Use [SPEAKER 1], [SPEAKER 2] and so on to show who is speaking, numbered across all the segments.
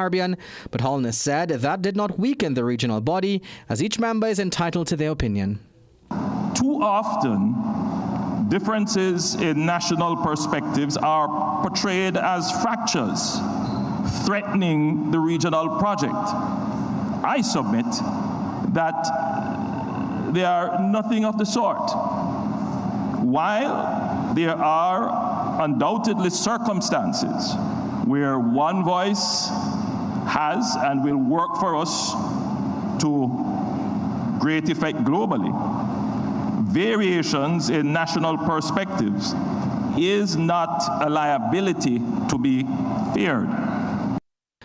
[SPEAKER 1] Caribbean, but Holness said that did not weaken the regional body, as each member is entitled to their opinion.
[SPEAKER 2] Too often, differences in national perspectives are portrayed as fractures, threatening the regional project. I submit that they are nothing of the sort. While there are undoubtedly circumstances where one voice has and will work for us to great effect globally, variations in national perspectives is not a liability to be feared.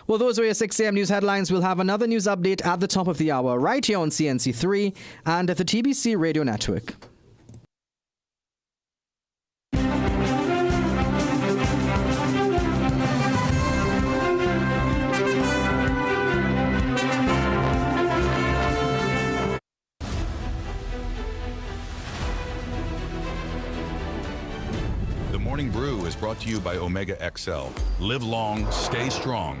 [SPEAKER 1] Well, those were your 6 a.m. news headlines. We'll have another news update at the top of the hour right here on CNC3 and at the TBC Radio Network.
[SPEAKER 3] The Morning Brew is brought to you by Omega XL. Live long, stay strong.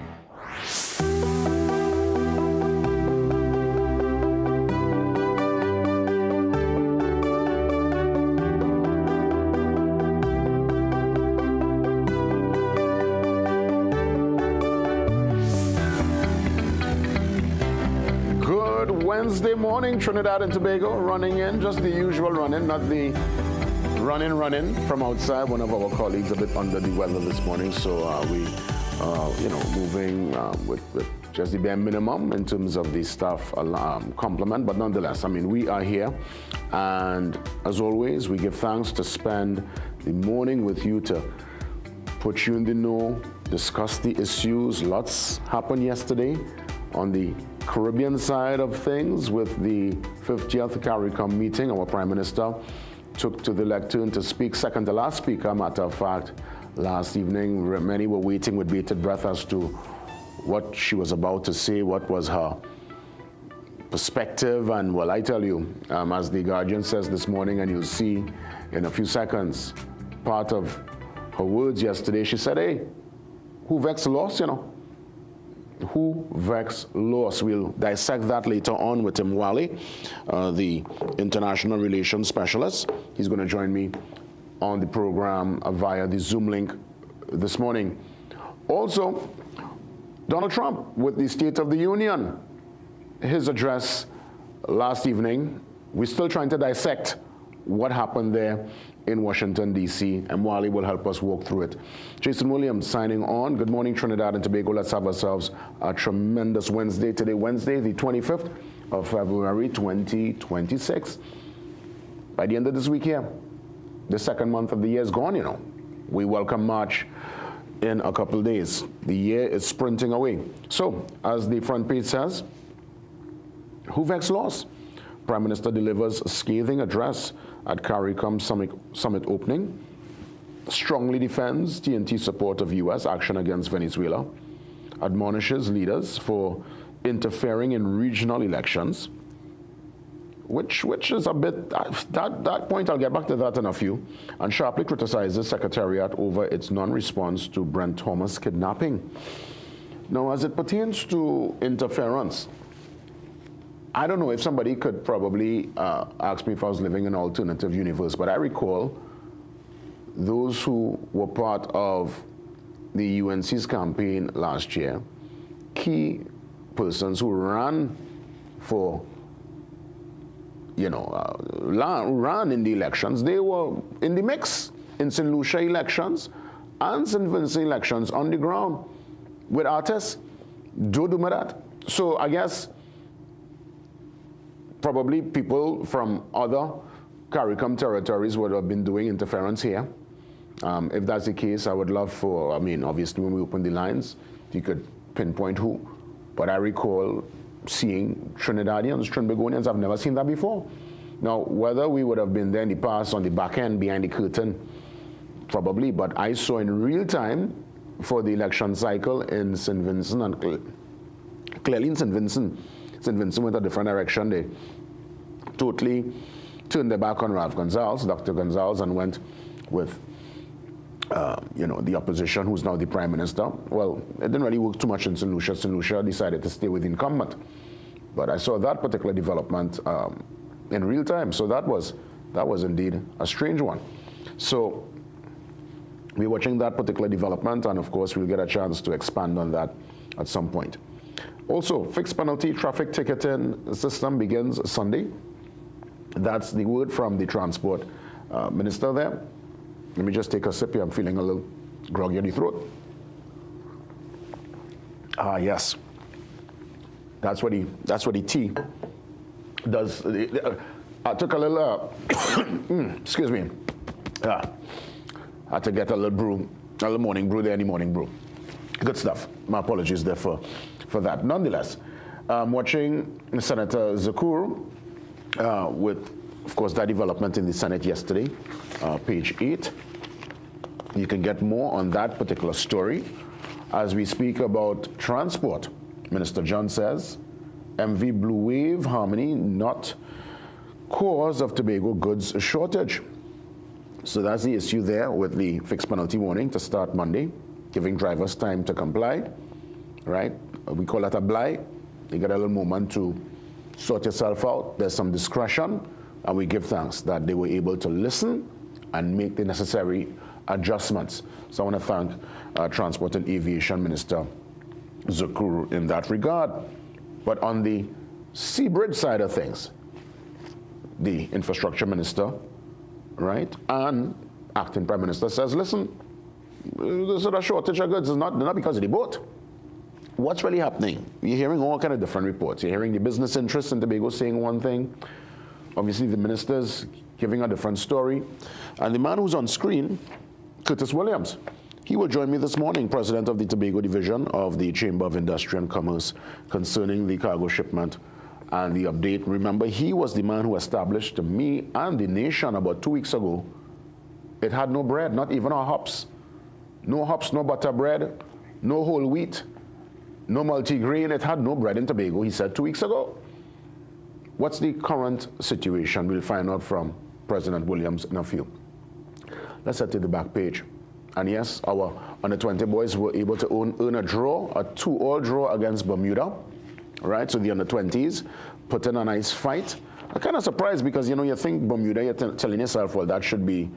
[SPEAKER 4] Good Wednesday morning, Trinidad and Tobago. Running in, just the usual running, not the running from outside. One of our colleagues a bit under the weather this morning, so we moving with just the bare minimum in terms of the staff complement, but nonetheless, I mean, we are here, and as always, we give thanks to spend the morning with you to put you in the know, discuss the issues. Lots happened yesterday on the Caribbean side of things with the 50th CARICOM meeting. Our Prime Minister took to the lectern to speak, second to last speaker, matter of fact. Last evening, many were waiting with bated breath as to what she was about to say, what was her perspective. And well, I tell you, as the Guardian says this morning, and you'll see in a few seconds, part of her words yesterday, she said, hey, who vex loss, you know? Who vex loss? We'll dissect that later on with Tim Wally, the international relations specialist. He's going to join me on the program via the Zoom link this morning. Also, Donald Trump with the State of the Union, his address last evening. We're still trying to dissect what happened there in Washington, D.C., and Wally will help us walk through it. Jason Williams signing on. Good morning, Trinidad and Tobago. Let's have ourselves a tremendous Wednesday. Today, Wednesday, the 25th of February, 2026. By the end of this week here, the second month of the year is gone, you know. We welcome March in a couple of days. The year is sprinting away. So, as the front page says, who vex loss? Prime Minister delivers a scathing address at CARICOM summit opening, strongly defends TNT support of U.S. action against Venezuela, admonishes leaders for interfering in regional elections, which is a bit, that point, I'll get back to that in a few, and sharply criticizes Secretariat over its non-response to Brent Thomas kidnapping. Now, as it pertains to interference, I don't know if somebody could probably ask me if I was living in an alternative universe, but I recall those who were part of the UNC's campaign last year, key persons who ran for, ran in the elections. They were in the mix in St. Lucia elections and St. Vincent elections on the ground with artists. Do that. So I guess probably people from other CARICOM territories would have been doing interference here. If that's the case, I would love for, obviously when we open the lines, you could pinpoint who. But I recall seeing Trinidadians, Trinbagonians, I've never seen that before. Now, whether we would have been there in the past on the back end, behind the curtain, probably, but I saw in real time for the election cycle in St. Vincent, and clearly in St. Vincent went a different direction. They totally turned their back on Ralph Gonzalez, Dr. Gonzalez, and went with you know, the opposition, who's now the prime minister. Well, it didn't really work too much in St. Lucia. St. Lucia decided to stay with the incumbent. But I saw that particular development in real time. So that was indeed a strange one. So we're watching that particular development, and of course we'll get a chance to expand on that at some point. Also, fixed penalty traffic ticketing system begins Sunday. That's the word from the transport minister there. Let me just take a sip here. I'm feeling a little groggy in the throat. Ah, yes. That's what the tea does. I took a little, excuse me. I had to get a little morning brew there, any morning brew. Good stuff. My apologies there for that. Nonetheless, I'm watching Senator Zakur with, of course, that development in the Senate yesterday, page 8. You can get more on that particular story. As we speak about transport, Minister John says, MV Blue Wave Harmony not cause of Tobago goods shortage. So that's the issue there with the fixed penalty warning to start Monday, giving drivers time to comply, right? We call that a bly. You get a little moment to sort yourself out. There's some discretion, and we give thanks that they were able to listen and make the necessary adjustments. So I want to thank Transport and Aviation Minister Zakuru in that regard. But on the Sea Bridge side of things, the Infrastructure Minister, right, and Acting Prime Minister says, listen, there's a shortage of goods. It's not because of the boat. What's really happening? You're hearing all kind of different reports. You're hearing the business interests in Tobago saying one thing. Obviously, the minister's giving a different story. And the man who's on screen, Curtis Williams, he will join me this morning, President of the Tobago Division of the Chamber of Industry and Commerce, concerning the cargo shipment and the update. Remember, he was the man who established to me and the nation about 2 weeks ago, it had no bread, not even our hops. No hops, no butter bread, no whole wheat, no multigrain. It had no bread in Tobago, he said 2 weeks ago. What's the current situation? We'll find out from President Williams in a few. Let's head to the back page. And yes, our under-20 boys were able to earn a draw, a 2-all draw against Bermuda. Right, so the under-20s put in a nice fight. I'm kind of surprised because, you know, you think Bermuda, you're telling yourself, well, that should be,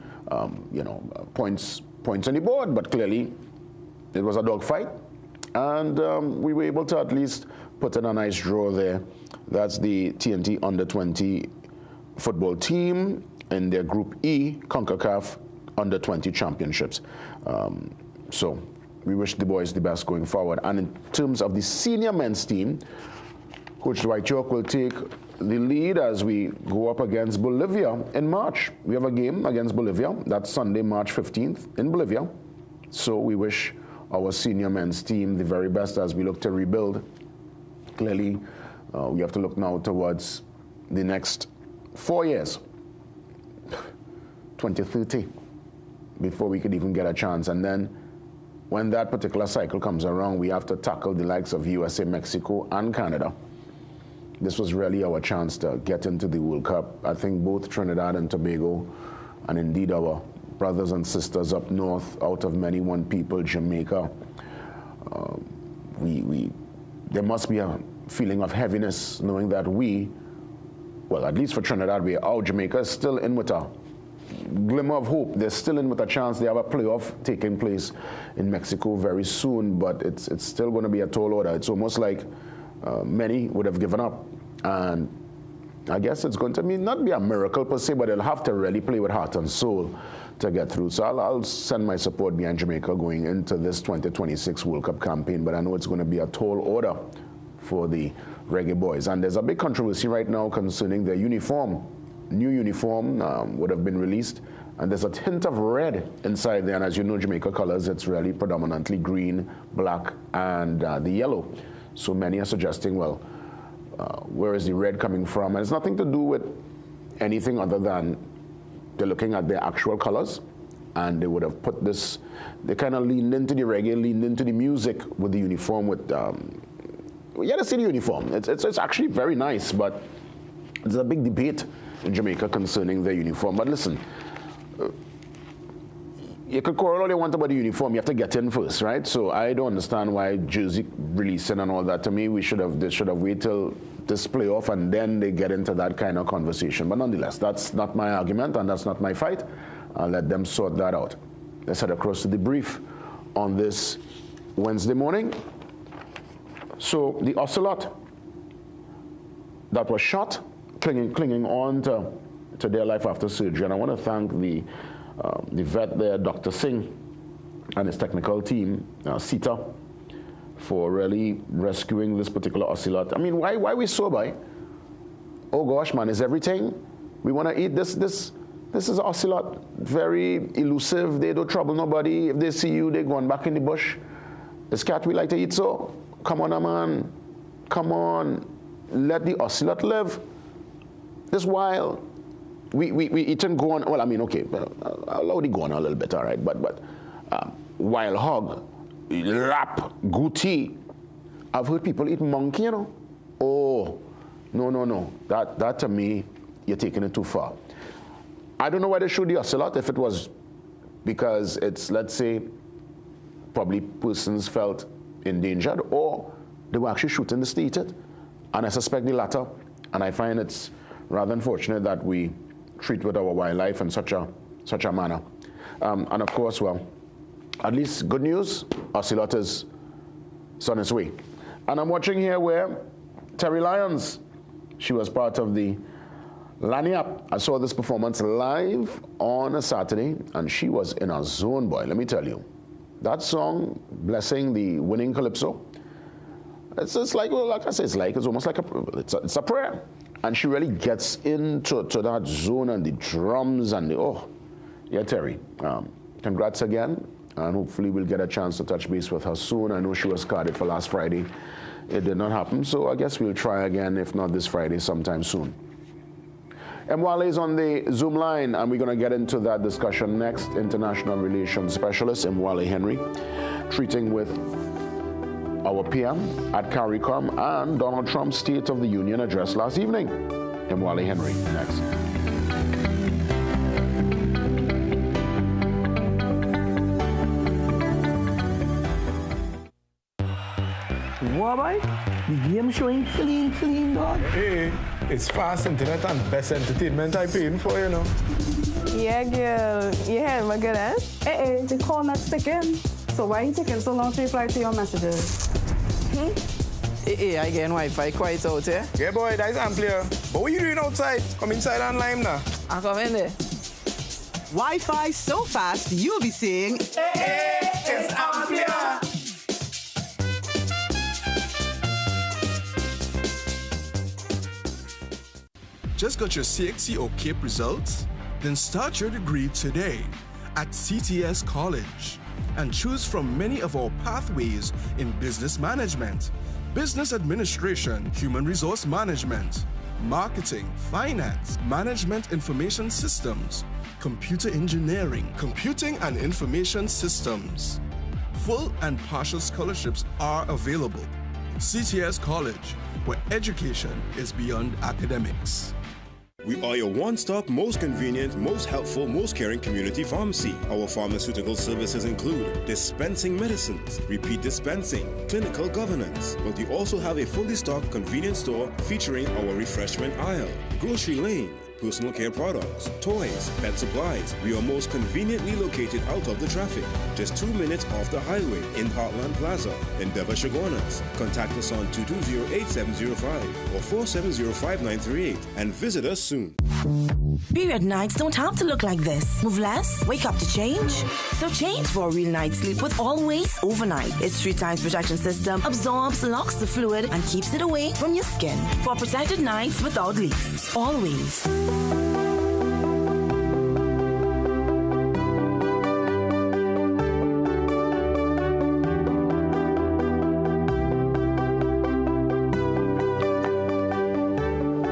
[SPEAKER 4] you know, points on the board, but clearly it was a dogfight. And we were able to at least put in a nice draw there. That's the TNT under-20 football team in their Group E, CONCACAF under-20 championships. So we wish the boys the best going forward. And in terms of the senior men's team, Coach Dwight York will take the lead as we go up against Bolivia in March. We have a game against Bolivia. That's Sunday, March 15th in Bolivia. So we wish our senior men's team the very best as we look to rebuild. Clearly, we have to look now towards the next 4 years, 2030, before we could even get a chance. And then when that particular cycle comes around, we have to tackle the likes of USA, Mexico, and Canada. This was really our chance to get into the World Cup. I think both Trinidad and Tobago, and indeed our brothers and sisters up north, out of many one people, Jamaica, there must be a feeling of heaviness knowing that we, well, at least for Trinidad, we are out. Jamaica is still in with a glimmer of hope. They're still in with a chance. They have a playoff taking place in Mexico very soon, but it's still going to be a tall order. It's almost like many would have given up. And I guess it's going to not be a miracle per se, but they'll have to really play with heart and soul to get through. So I'll send my support behind Jamaica going into this 2026 World Cup campaign, but I know it's going to be a tall order for the Reggae Boys. And there's a big controversy right now concerning their uniform. New uniform would have been released, and there's a hint of red inside there. And as you know, Jamaica colors, it's really predominantly green, black, and the yellow. So many are suggesting, well, where is the red coming from? And it's nothing to do with anything other than they're looking at their actual colors, and they would have put this, they kind of leaned into the reggae, leaned into the music with the uniform. With you had to see the uniform. It's actually very nice, but there's a big debate in Jamaica concerning their uniform. But listen, you could quarrel all you want about the uniform. You have to get in first, right? So I don't understand why jersey releasing and all that. To me, they should have waited till this playoff and then they get into that kind of conversation. But nonetheless, that's not my argument and that's not my fight. I'll let them sort that out. Let's head across to the brief on this Wednesday morning. So the ocelot that was shot, clinging on to their life after surgery. And I want to thank the vet there, Dr. Singh, and his technical team, Sita, for really rescuing this particular ocelot. I mean, why we so by? Oh gosh, man, is everything we want to eat? This is ocelot, very elusive. They don't trouble nobody. If they see you, they go on back in the bush. This cat we like to eat, so come on, man, come on, let the ocelot live. This wild. We eat and go on. Well, I mean, okay, I'll allow it go on a little bit, all right. But wild hog, lap, goatee. I've heard people eat monkey, you know. Oh, no. That to me, you're taking it too far. I don't know why they showed the ocelot. If it was because it's, let's say, probably persons felt endangered, or they were actually shooting to eat it. And I suspect the latter. And I find it's rather unfortunate that we treat with our wildlife in such a manner. And of course, well, at least good news, ocelot is on its way. And I'm watching here where Terry Lyons, she was part of the Lanyap. I saw this performance live on a Saturday, and she was in a zone, boy, let me tell you. That song, Blessing, the winning calypso, it's like, well, like I say, it's almost like it's a prayer. And she really gets into that zone and the drums and yeah, Terry, congrats again. And hopefully we'll get a chance to touch base with her soon. I know she was carded for last Friday. It did not happen, so I guess we'll try again, if not this Friday, sometime soon. Mwale is on the Zoom line, and we're going to get into that discussion next. International Relations Specialist, Mwale Henry, treating with our PM at CARICOM and Donald Trump's State of the Union address last evening. Mwale Henry, next.
[SPEAKER 5] What, boy? The game showing clean, dog.
[SPEAKER 6] Hey, it's fast internet and best entertainment I paying for, you know.
[SPEAKER 7] Yeah, girl. You heard my good, eh?
[SPEAKER 8] Hey, the call not sticking. So why are you taking so long to reply to your messages?
[SPEAKER 5] Hey, I get Wi-Fi quite out here.
[SPEAKER 6] Yeah, boy, that's ampler. But what are you doing outside? Come inside and lime now.
[SPEAKER 5] I come in there.
[SPEAKER 9] Wi-Fi so fast, you'll be saying,
[SPEAKER 6] Hey, it's ampler.
[SPEAKER 10] Just got your CXC or CAPE results? Then start your degree today at CTS College and choose from many of our pathways in business management, business administration, human resource management, marketing, finance, management information systems, computer engineering, computing and information systems. Full and partial scholarships are available. CTS College, where education is beyond academics.
[SPEAKER 11] We are your one-stop, most convenient, most helpful, most caring community pharmacy. Our pharmaceutical services include dispensing medicines, repeat dispensing, clinical governance. But we also have a fully stocked convenience store featuring our refreshment aisle, grocery lane, personal care products, toys, pet supplies. We are most conveniently located out of the traffic, just 2 minutes off the highway in Heartland Plaza, in Deva Chaguanas. Contact us on 220-8705 or 470-5938 and visit us soon.
[SPEAKER 12] Period nights don't have to look like this. Move less, wake up to change. So change for a real night's sleep with Always Overnight. Its 3 times protection system absorbs, locks the fluid, and keeps it away from your skin. For protected nights without leaks. Always.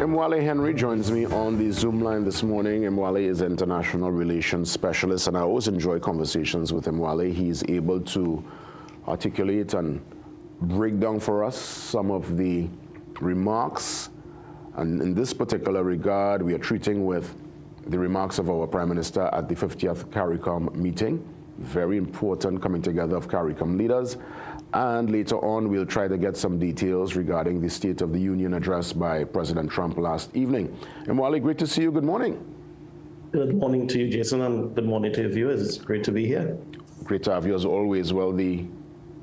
[SPEAKER 4] Mwale Henry joins me on the Zoom line this morning. Mwale is International Relations Specialist, and I always enjoy conversations with Mwale. He's able to articulate and break down for us some of the remarks. And in this particular regard, we are treating with the remarks of our Prime Minister at the 50th CARICOM meeting. very important coming together of CARICOM leaders. And later on, we'll try to get some details regarding the State of the Union address by President Trump last evening. Mwale, great to see you. Good morning.
[SPEAKER 13] Good morning to you, Jason, and good morning to your viewers. It's great to be here.
[SPEAKER 4] Great to have you as always. Well, the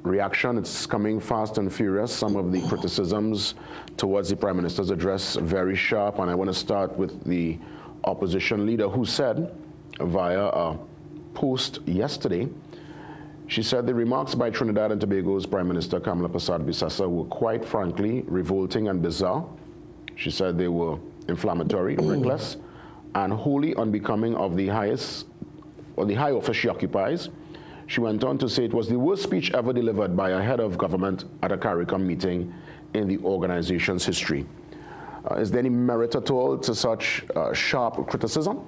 [SPEAKER 4] reaction, it's coming fast and furious. Some of the criticisms towards the Prime Minister's address, very sharp. And I want to start with the opposition leader who said via a post yesterday, she said the remarks by Trinidad and Tobago's Prime Minister Kamala Persad-Bissessar were quite frankly revolting and bizarre. She said they were inflammatory, reckless, and wholly unbecoming of the high office she occupies. She went on to say it was the worst speech ever delivered by a head of government at a CARICOM meeting in the organization's history. Is there any merit at all to such sharp criticism?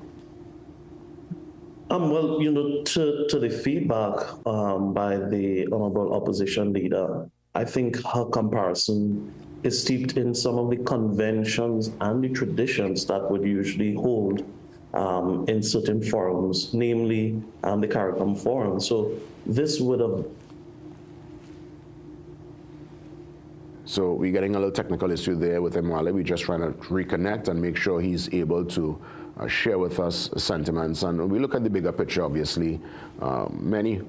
[SPEAKER 13] Well, you know, to the feedback by the honorable opposition leader, I think her comparison is steeped in some of the conventions and the traditions that would usually hold in certain forums, namely the CARICOM forum. So this would have...
[SPEAKER 4] So we're getting a little technical issue there with Mwale. We're just trying to reconnect and make sure he's able to share with us sentiments. And we look at the bigger picture, obviously. Many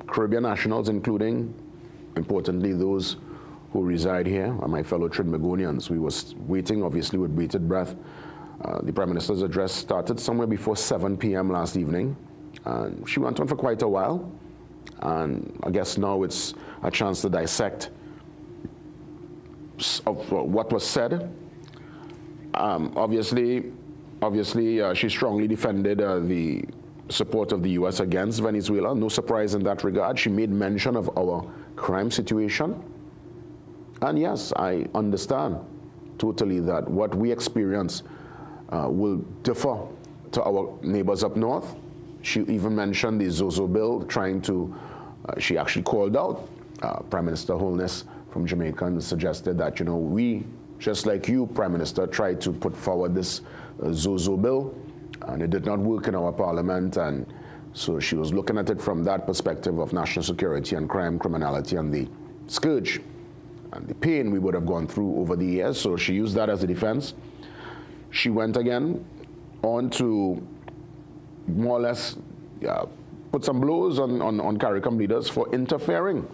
[SPEAKER 4] Caribbean nationals, including, importantly, those who reside here, are my fellow Trinbagonians. We were waiting, obviously, with bated breath. The Prime Minister's address started somewhere before 7 p.m. last evening. And she went on for quite a while. And I guess now it's a chance to dissect of what was said. Obviously, she strongly defended the support of the U.S. against Venezuela. No surprise in that regard. She made mention of our crime situation. And yes, I understand totally that what we experience will differ to our neighbors up north. She even mentioned the Zozo bill, trying to, she actually called out Prime Minister Holness from Jamaica and suggested that, you know, we, just like you, Prime Minister, tried to put forward this Zozo bill, and it did not work in our parliament. And so she was looking at it from that perspective of national security and criminality, and the scourge and the pain we would have gone through over the years. So she used that as a defense. She went again on to more or less put some blows on CARICOM leaders for interfering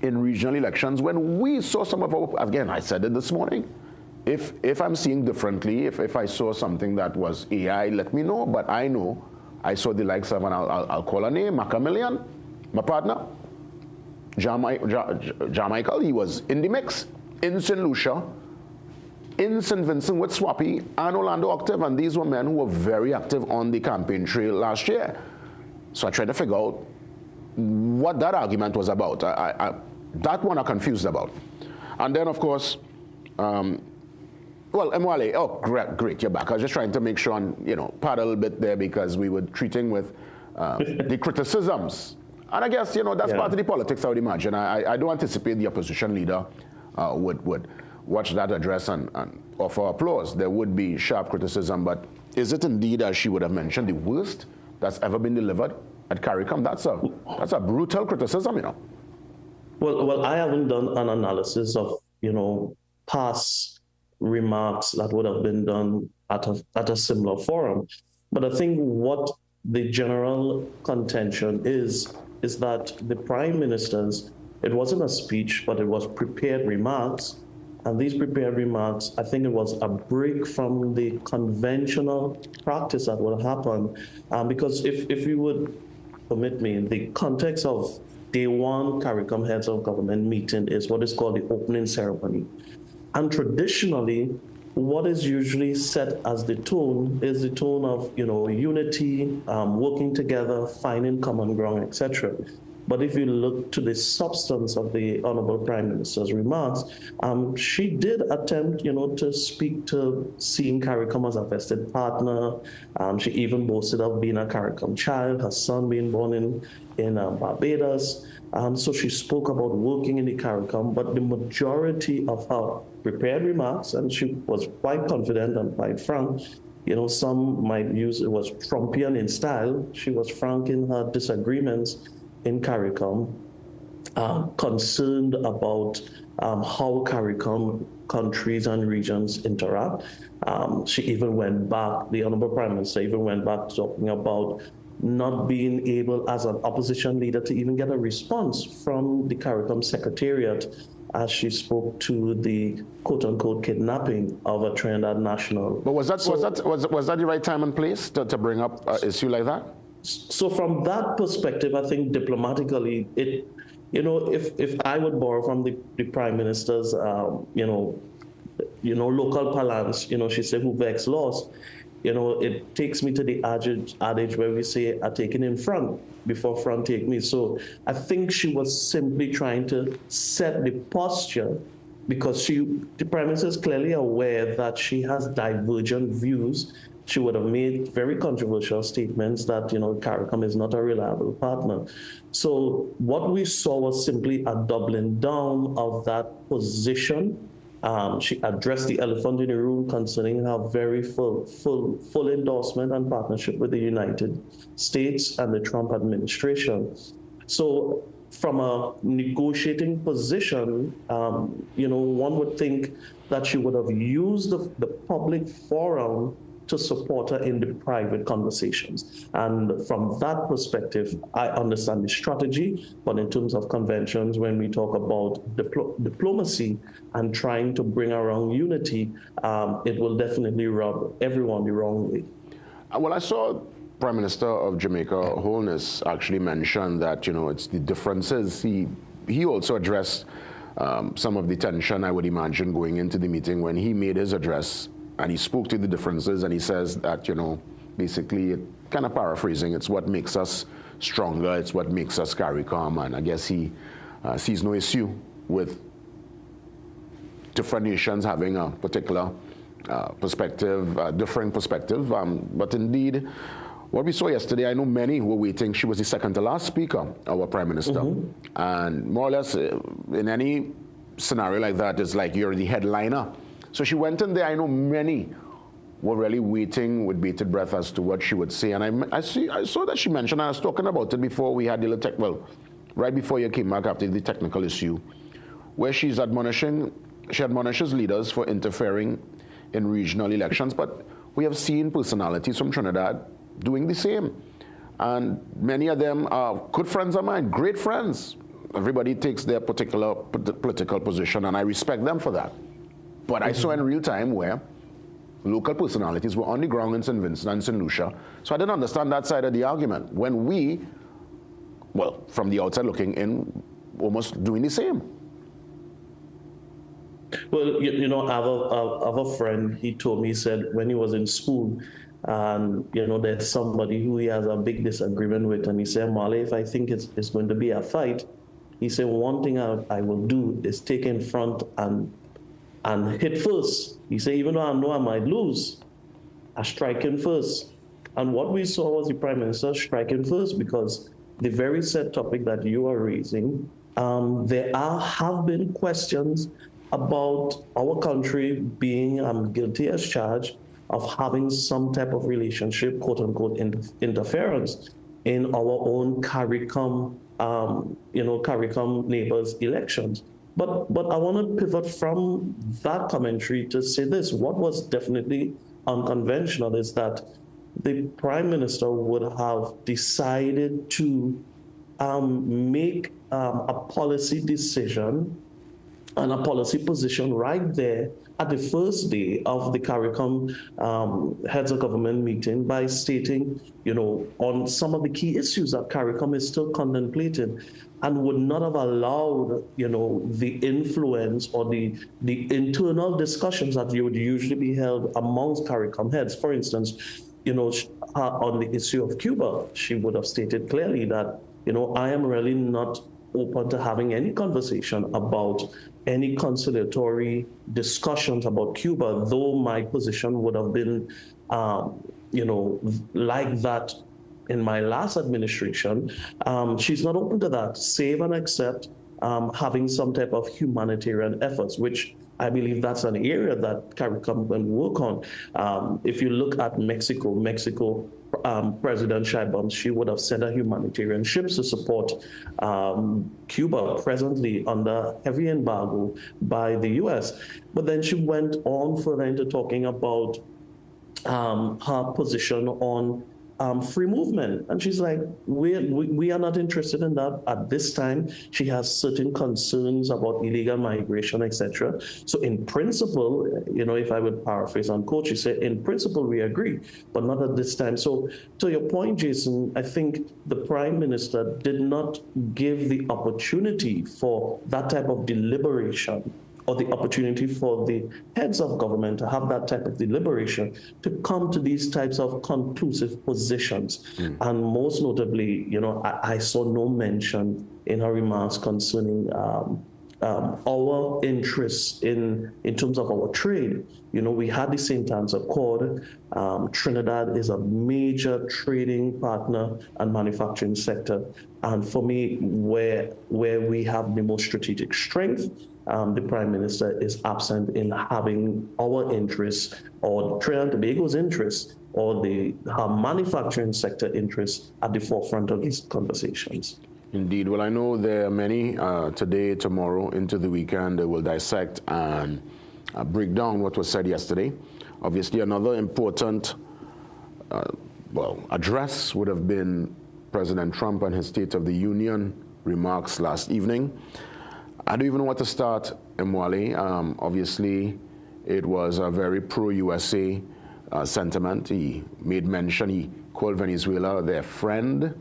[SPEAKER 4] in regional elections when we saw some of our, again, I said it this morning, if I'm seeing differently, if I saw something that was AI, let me know, but I know I saw the likes of, and I'll call a name, Macamillion, my partner, Michael, he was in the mix, in St. Lucia, in St. Vincent with Swappy and Orlando Octave, and these were men who were very active on the campaign trail last year. So I tried to figure out what that argument was about. That one I'm confused about. And then, of course, well, Mwale, oh, great, you're back. I was just trying to make sure and, you know, pad a little bit there because we were treating with the criticisms. And I guess, you know, that's part of the politics, I would imagine. I don't anticipate the opposition leader would watch that address and offer applause. There would be sharp criticism, but is it indeed, as she would have mentioned, the worst that's ever been delivered at CARICOM? That's a brutal criticism, you know.
[SPEAKER 13] Well, I haven't done an analysis of, you know, past remarks that would have been done at a similar forum. But I think what the general contention is that the Prime Minister's, it wasn't a speech, but it was prepared remarks. And these prepared remarks, I think it was a break from the conventional practice that would happen. Because if you would permit me, the context of day one CARICOM heads of government meeting is what is called the opening ceremony. And traditionally, what is usually set as the tone is the tone of, you know, unity, working together, finding common ground, etc. But if you look to the substance of the Honorable Prime Minister's remarks, she did attempt, you know, to speak to seeing CARICOM as a vested partner. She even boasted of being a CARICOM child, her son being born in Barbados. So she spoke about working in the CARICOM, but the majority of her prepared remarks, and she was quite confident and quite frank, You know, some might use it was Trumpian in style. She was frank in her disagreements in CARICOM, concerned about how CARICOM countries and regions interact. She even went back, the Honorable Prime Minister even went back talking about not being able as an opposition leader to even get a response from the CARICOM Secretariat as she spoke to the quote-unquote kidnapping of a Trinidad national.
[SPEAKER 4] But was that the right time and place to bring up an issue like that?
[SPEAKER 13] So from that perspective, I think diplomatically, it, you know, if I would borrow from the Prime Minister's, local parlance, she said, who vex lost, it takes me to the adage where we say, I take it in front before front take me. So I think she was simply trying to set the posture because the Prime Minister is clearly aware that she has divergent views. She would have made very controversial statements that, CARICOM is not a reliable partner. So what we saw was simply a doubling down of that position. She addressed the elephant in the room concerning her very full endorsement and partnership with the United States and the Trump administration. So from a negotiating position, one would think that she would have used the public forum to support her in the private conversations. And from that perspective, I understand the strategy, but in terms of conventions, when we talk about diplomacy and trying to bring around unity, it will definitely rub everyone the wrong way.
[SPEAKER 4] Well, I saw Prime Minister of Jamaica Holness actually mention that, it's the differences. He also addressed some of the tension, I would imagine, going into the meeting when he made his address. And he spoke to the differences, and he says that, basically, kind of paraphrasing, it's what makes us stronger, it's what makes us CARICOM, and I guess he sees no issue with different nations having a particular perspective, differing perspective. But indeed, what we saw yesterday, I know many were waiting. She was the second to last speaker, our Prime Minister. And more or less, in any scenario like that, it's like you're the headliner. So she went in there. I know many were really waiting with bated breath as to what she would say. And I saw that she mentioned, and I was talking about it before we had the right before you came back after the technical issue, where she admonishes leaders for interfering in regional elections. But we have seen personalities from Trinidad doing the same. And many of them are good friends of mine, great friends. Everybody takes their particular political position, and I respect them for that. But I saw in real time where local personalities were on the ground in St. Vincent and St. Lucia. So I didn't understand that side of the argument. When we, well, from the outside looking in, almost doing the same.
[SPEAKER 13] Well, I have a friend, he told me, he said when he was in school, and, there's somebody who he has a big disagreement with, and he said, Marley, if I think it's going to be a fight, he said, one thing I will do is take in front and hit first. He said, even though I know I might lose, I strike in first. And what we saw was the Prime Minister striking first, because the very set topic that you are raising, there have been questions about our country being guilty as charged of having some type of relationship, quote unquote, interference in our own CARICOM, CARICOM neighbors' elections. But I want to pivot from that commentary to say this. What was definitely unconventional is that the Prime Minister would have decided to make a policy decision and a policy position right there at the first day of the CARICOM heads of government meeting by stating, on some of the key issues that CARICOM is still contemplating, and would not have allowed, the influence or the internal discussions that would usually be held amongst CARICOM heads. For instance, on the issue of Cuba, she would have stated clearly that, I am really not open to having any conversation about any conciliatory discussions about Cuba, though my position would have been, like that in my last administration. She's not open to that, save and accept having some type of humanitarian efforts, which I believe that's an area that CARICOM can work on. If you look at Mexico, President Sheinbaum, she would have sent a humanitarian ships to support Cuba, presently under heavy embargo by the U.S. But then she went on further into talking about her position on free movement. And she's like, we are not interested in that at this time. She has certain concerns about illegal migration, etc. So in principle, if I would paraphrase on Coach, she said, in principle, we agree, but not at this time. So to your point, Jason, I think the Prime Minister did not give the opportunity for that type of deliberation, or the opportunity for the heads of government to have that type of deliberation, to come to these types of conclusive positions. And most notably, I saw no mention in her remarks concerning our interests in terms of our trade. We had the St. Anne's Accord. Trinidad is a major trading partner and manufacturing sector. And for me, where we have the most strategic strength, the Prime Minister is absent in having our interests, or Trinidad and Tobago's interests, or her manufacturing sector interests at the forefront of these conversations.
[SPEAKER 4] Indeed. Well, I know there are many today, tomorrow, into the weekend that will dissect and break down what was said yesterday. Obviously, another important address would have been President Trump and his State of the Union remarks last evening. I don't even know where to start, Mwale. Obviously, it was a very pro-USA sentiment. He made mention, he called Venezuela their friend.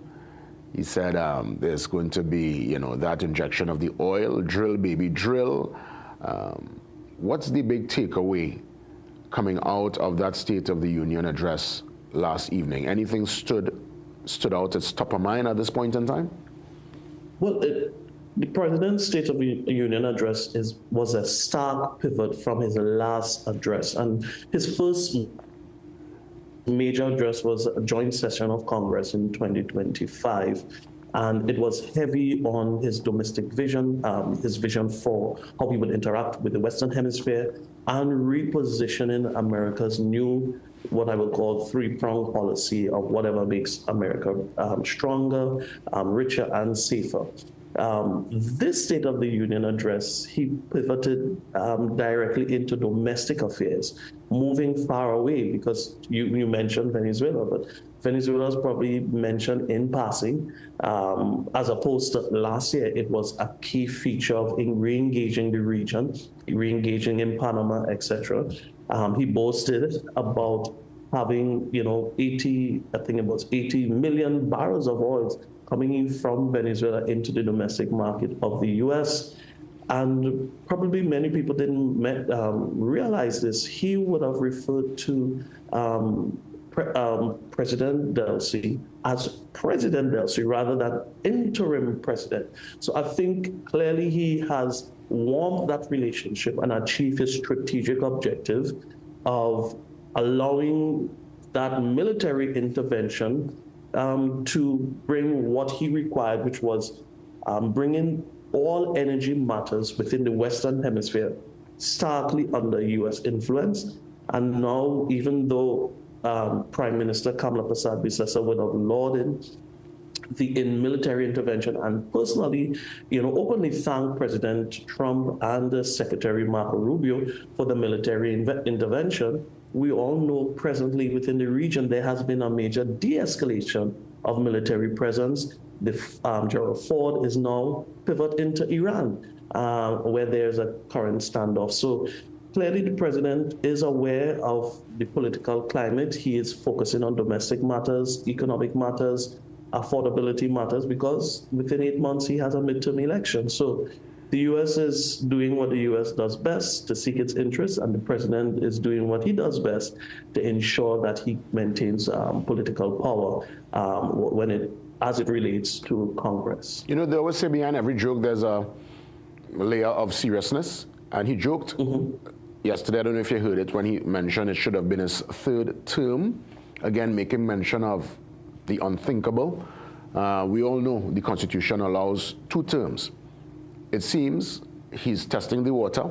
[SPEAKER 4] He said there's going to be, that injection of the oil, drill, baby, drill. What's the big takeaway coming out of that State of the Union address last evening? Anything stood out as top of mind at this point in time?
[SPEAKER 13] Well, the President's State of the Union address was a stark pivot from his last address. And his first major address was a joint session of Congress in 2025. And it was heavy on his domestic vision, his vision for how he would interact with the Western Hemisphere, and repositioning America's new, what I would call, three-pronged policy of whatever makes America stronger, richer, and safer. This State of the Union address, he pivoted directly into domestic affairs, moving far away, because you mentioned Venezuela, but Venezuela is probably mentioned in passing, as opposed to last year. It was a key feature of re-engaging the region, re-engaging in Panama, etc. He boasted about having, 80 million barrels of oil coming in from Venezuela into the domestic market of the U.S. And probably many people didn't realize this. He would have referred to President Delcy as President Delcy rather than interim president. So I think clearly he has warmed that relationship and achieved his strategic objective of allowing that military intervention to bring what he required, which was bringing all energy matters within the Western Hemisphere starkly under U.S. influence. And now, even though Prime Minister Kamala Persad-Bissessar would have lauded the military intervention and personally, openly thanked President Trump and Secretary Marco Rubio for the military intervention, we all know presently within the region there has been a major de-escalation of military presence. Gerald Ford is now pivot into Iran, where there's a current standoff. So clearly the president is aware of the political climate. He is focusing on domestic matters, economic matters, affordability matters, because within 8 months he has a midterm election. So the U.S. is doing what the U.S. does best to seek its interests, and the president is doing what he does best to ensure that he maintains political power as it relates to Congress.
[SPEAKER 4] They always say behind every joke there's a layer of seriousness, and he joked yesterday, I don't know if you heard it, when he mentioned it should have been his third term, again making mention of the unthinkable. We all know the Constitution allows 2 terms. it seems he's testing the water.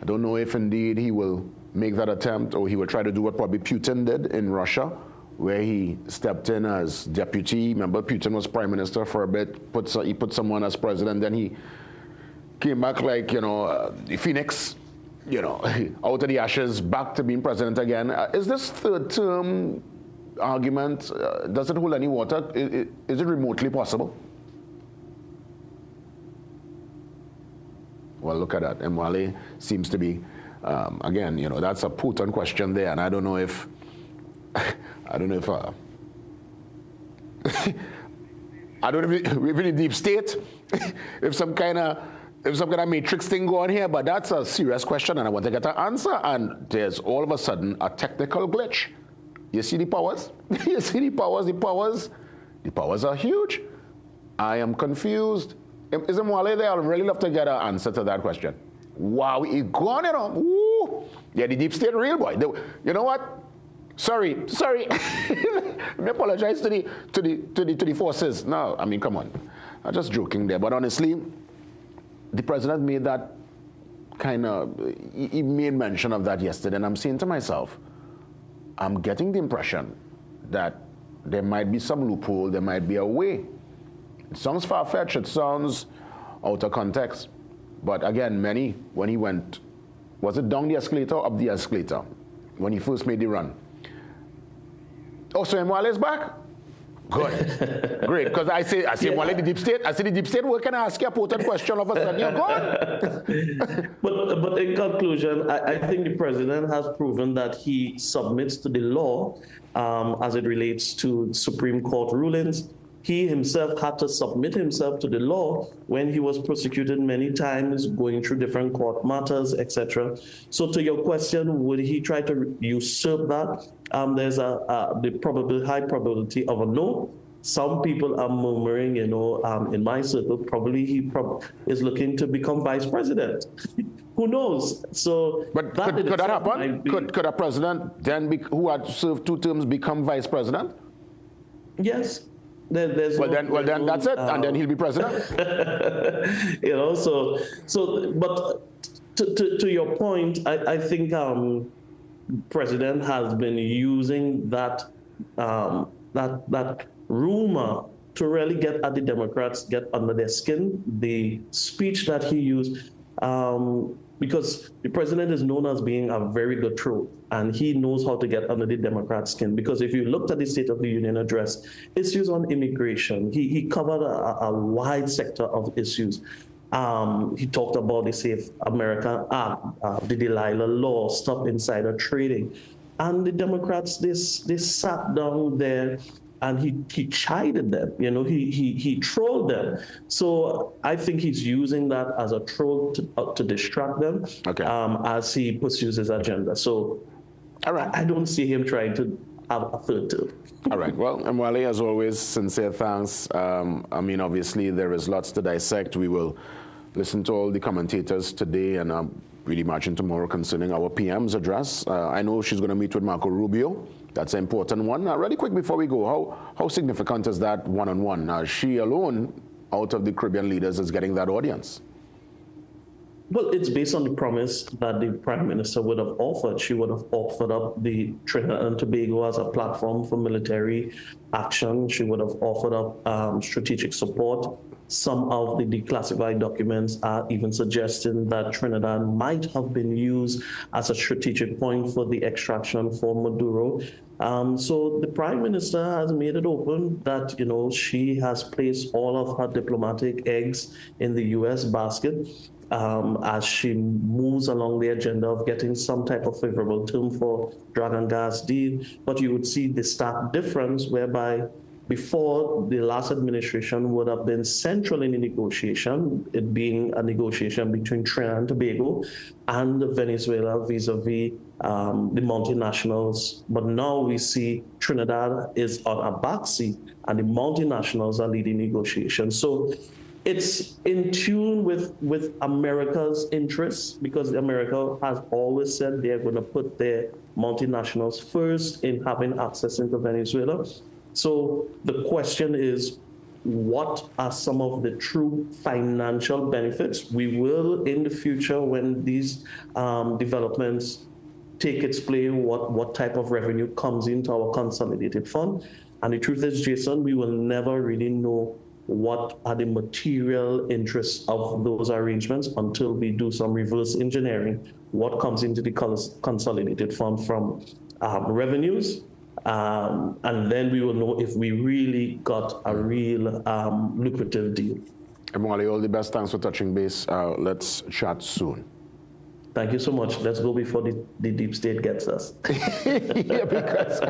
[SPEAKER 4] I don't know if indeed he will make that attempt, or he will try to do what probably Putin did in Russia, where he stepped in as deputy. Remember, Putin was prime minister for a bit, he put someone as president, then he came back like, the phoenix, out of the ashes, back to being president again. Is this third term argument, does it hold any water? Is it remotely possible? Well, look at that. Mwale seems to be, again, that's a Putin question there, and I don't know if, I don't know if in deep state, if some kind of matrix thing going here, but that's a serious question, and I want to get an answer. And there's all of a sudden a technical glitch. You see the powers? You see the powers? The powers are huge. I am confused. Is Mwale there? I'd really love to get an answer to that question. Wow, he gone, Woo. Yeah, the deep state real boy. You know what? Sorry. Let me apologize to the forces. No, I mean, come on. I'm just joking there. But honestly, the president made that he made mention of that yesterday, and I'm saying to myself, I'm getting the impression that there might be some loophole, there might be a way. It sounds far-fetched, it sounds out of context. But again, when he went, was it down the escalator or up the escalator? When he first made the run. Oh, so Mwale is back? Good. Great, because I say Mwale, the deep state, the deep state, where can I ask you a potent question of a sudden you're gone?
[SPEAKER 13] But in conclusion, I think the president has proven that he submits to the law as it relates to Supreme Court rulings. He himself had to submit himself to the law when he was prosecuted many times, going through different court matters, etc. So to your question, would he try to usurp that? There's the high probability of a no. Some people are murmuring, in my circle, probably he is looking to become vice president. Who knows? So,
[SPEAKER 4] but could that happen? Could a president then who had served 2 terms become vice president?
[SPEAKER 13] Yes. Then
[SPEAKER 4] that's it, and then he'll be president.
[SPEAKER 13] But to your point, I think president has been using that rumor to really get at the Democrats, get under their skin. The speech that he used, because the president is known as being a very good troll, and he knows how to get under the Democrats' skin. Because if you looked at the State of the Union address, issues on immigration, he covered a wide sector of issues. He talked about the Safe American Act, the Delilah Law, Stop Insider Trading. And the Democrats, they sat down there and he chided them, he trolled them. So I think he's using that as a troll to distract them as he pursues his agenda. So all right. I don't see him trying to have a third term.
[SPEAKER 4] All right. Well, Mwale, as always, sincere thanks. I mean, obviously, there is lots to dissect. We will listen to all the commentators today and really marching tomorrow concerning our PM's address. I know she's going to meet with Marco Rubio. That's an important one. Really quick before we go, how significant is that one-on-one? Now, she alone, out of the Caribbean leaders, is getting that audience.
[SPEAKER 13] Well, it's based on the promise that the Prime Minister would have offered. She would have offered up the Trinidad and Tobago as a platform for military action. She would have offered up strategic support. Some of the declassified documents are even suggesting that Trinidad might have been used as a strategic point for the extraction for Maduro. So the Prime Minister has made it open that, she has placed all of her diplomatic eggs in the U.S. basket. As she moves along the agenda of getting some type of favorable term for Dragon gas deal. But you would see the stark difference whereby before the last administration would have been central in the negotiation, it being a negotiation between Trinidad and Tobago and Venezuela vis-a-vis the multinationals. But now we see Trinidad is on a backseat and the multinationals are leading negotiations. So it's in tune with America's interests, because America has always said they're going to put their multinationals first in having access into Venezuela. So the question is, what are some of the true financial benefits. We will, in the future, when these developments take its play, what type of revenue comes into our consolidated fund. And the truth is, Jason, we will never really know what are the material interests of those arrangements until we do some reverse engineering, what comes into the consolidated fund from revenues, and then we will know if we really got a real lucrative deal.
[SPEAKER 4] Emwali, all the best. Thanks for touching base. Let's chat soon.
[SPEAKER 13] Thank you so much. Let's go before the deep state gets us.
[SPEAKER 4] Yeah, because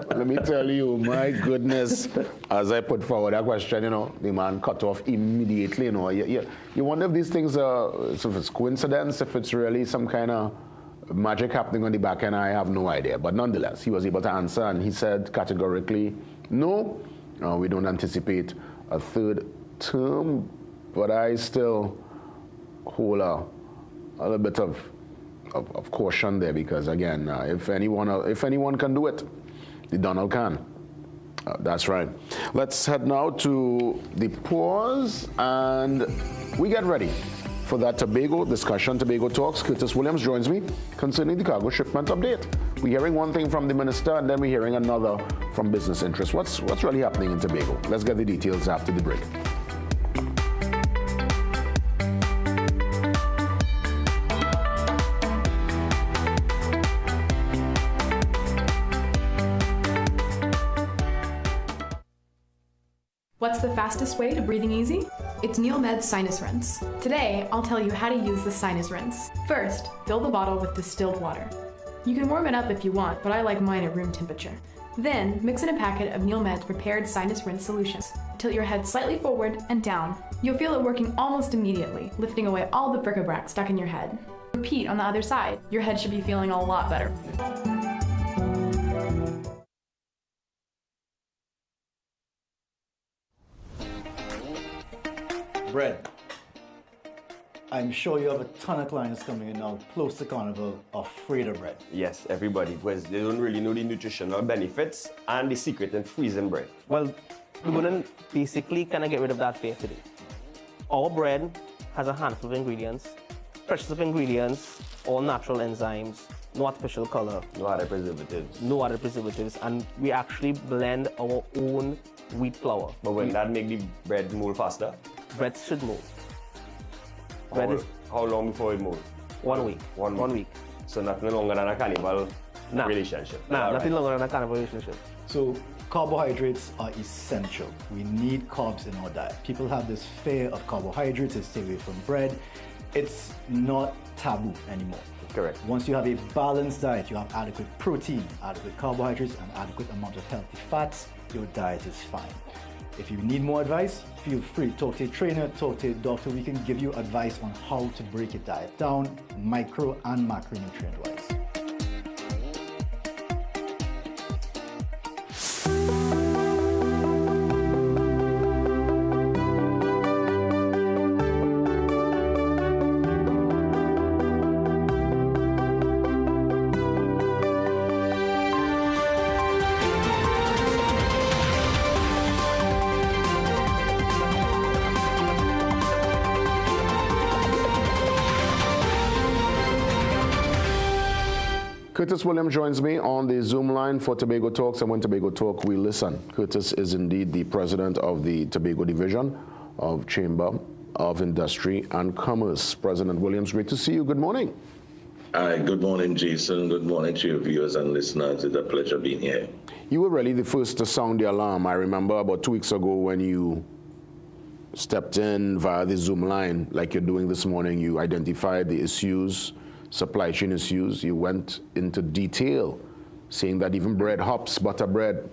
[SPEAKER 4] let me tell you, my goodness, as I put forward that question, the man cut off immediately. You wonder if these things are, so if it's coincidence, if it's really some kind of magic happening on the back end, I have no idea. But nonetheless, he was able to answer, and he said categorically, no, we don't anticipate a third term, but I still hold a little bit of caution there, because again, if anyone can do it, the Donald can. That's right. Let's head now to the pause, and we get ready for that Tobago discussion. Tobago Talks. Curtis Williams joins me concerning the cargo shipment update. We're hearing one thing from the minister, and then we're hearing another from business interests. What's really happening in Tobago? Let's get the details after the break.
[SPEAKER 14] What's the fastest way to breathing easy? It's NeilMed's Sinus Rinse. Today, I'll tell you how to use the Sinus Rinse. First, fill the bottle with distilled water. You can warm it up if you want, but I like mine at room temperature. Then, mix in a packet of NeilMed's prepared Sinus Rinse solutions. Tilt your head slightly forward and down. You'll feel it working almost immediately, lifting away all the bric-a-brac stuck in your head. Repeat on the other side. Your head should be feeling a lot better.
[SPEAKER 15] Bread. I'm sure you have a ton of clients coming in now, close to Carnival, afraid of bread.
[SPEAKER 16] Yes, everybody, because they don't really know the nutritional benefits and the secret in freezing bread.
[SPEAKER 17] Well, we're going to basically kind of get rid of that fear today. Our bread has a handful of ingredients, precious of ingredients, all natural enzymes, no artificial color.
[SPEAKER 16] No other preservatives.
[SPEAKER 17] No other preservatives, and we actually blend our own wheat flour.
[SPEAKER 16] But will that make the bread mold faster?
[SPEAKER 17] Bread should mold.
[SPEAKER 16] How long before it molds?
[SPEAKER 17] 1 week. One week.
[SPEAKER 16] So nothing longer than a carnival relationship?
[SPEAKER 17] Nothing longer than a carnival relationship.
[SPEAKER 15] So carbohydrates are essential. We need carbs in our diet. People have this fear of carbohydrates, they stay away from bread. It's not taboo anymore.
[SPEAKER 16] Correct.
[SPEAKER 15] Once you have a balanced diet, you have adequate protein, adequate carbohydrates, and adequate amount of healthy fats, your diet is fine. If you need more advice, feel free. Talk to a trainer, talk to a doctor. We can give you advice on how to break your diet down, micro and macronutrient wise.
[SPEAKER 4] Curtis Williams joins me on the Zoom line for Tobago Talks, and when Tobago Talk, we listen. Curtis is indeed the president of the Tobago Division of Chamber of Industry and Commerce. President Williams, great to see you. Good morning.
[SPEAKER 18] Hi, good morning, Jason. Good morning to your viewers and listeners. It's a pleasure being here.
[SPEAKER 4] You were really the first to sound the alarm. I remember about 2 weeks ago when you stepped in via the Zoom line, like you're doing this morning. You identified the issues, supply chain issues. You went into detail, saying that even bread, hops, butter bread,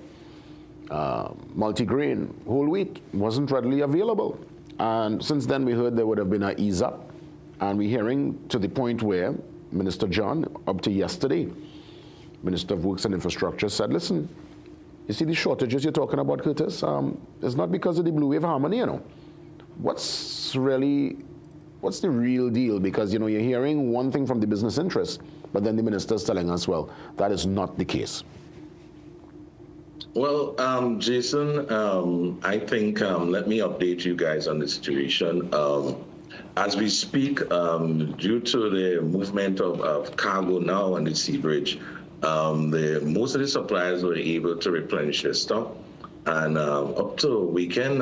[SPEAKER 4] multigrain, whole wheat wasn't readily available. And since then, we heard there would have been an ease up. And we're hearing to the point where Minister John, up to yesterday, Minister of Works and Infrastructure said, listen, you see the shortages you're talking about, Curtis? It's not because of the blue wave harmony, What's the real deal? Because, you're hearing one thing from the business interests, but then the minister's telling us, well, that is not the case.
[SPEAKER 18] Well, Jason, I think let me update you guys on the situation. As we speak, due to the movement of cargo now on the sea bridge, most of the suppliers were able to replenish their stock. And up to weekend,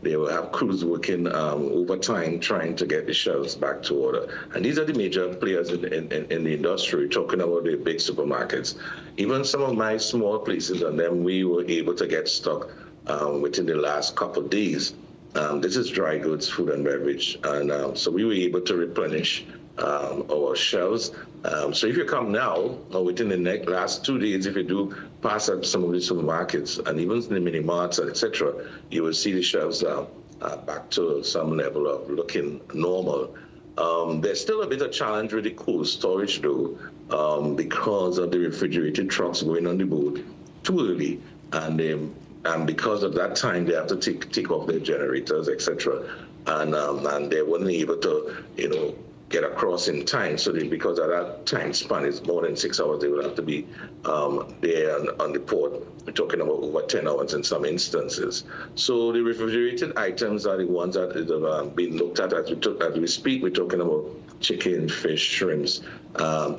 [SPEAKER 18] they will have crews working overtime trying to get the shelves back to order. And these are the major players in the industry, talking about the big supermarkets. Even some of my small places on them, we were able to get stock within the last couple of days. This is dry goods, food and beverage. And so we were able to replenish our shelves. So if you come now, or within the last 2 days, if you do pass up some of the supermarkets and even the mini marts, etc., you will see the shelves back to some level of looking normal. There's still a bit of challenge with the cold storage, though, because of the refrigerated trucks going on the boat too early, and because of that time, they have to take off their generators, etc., and they weren't able to, get across in time. So because of that time span is more than 6 hours, they will have to be there on the port. We're talking about over 10 hours in some instances. So the refrigerated items are the ones that have been looked at as we speak. We're talking about chicken, fish, shrimps,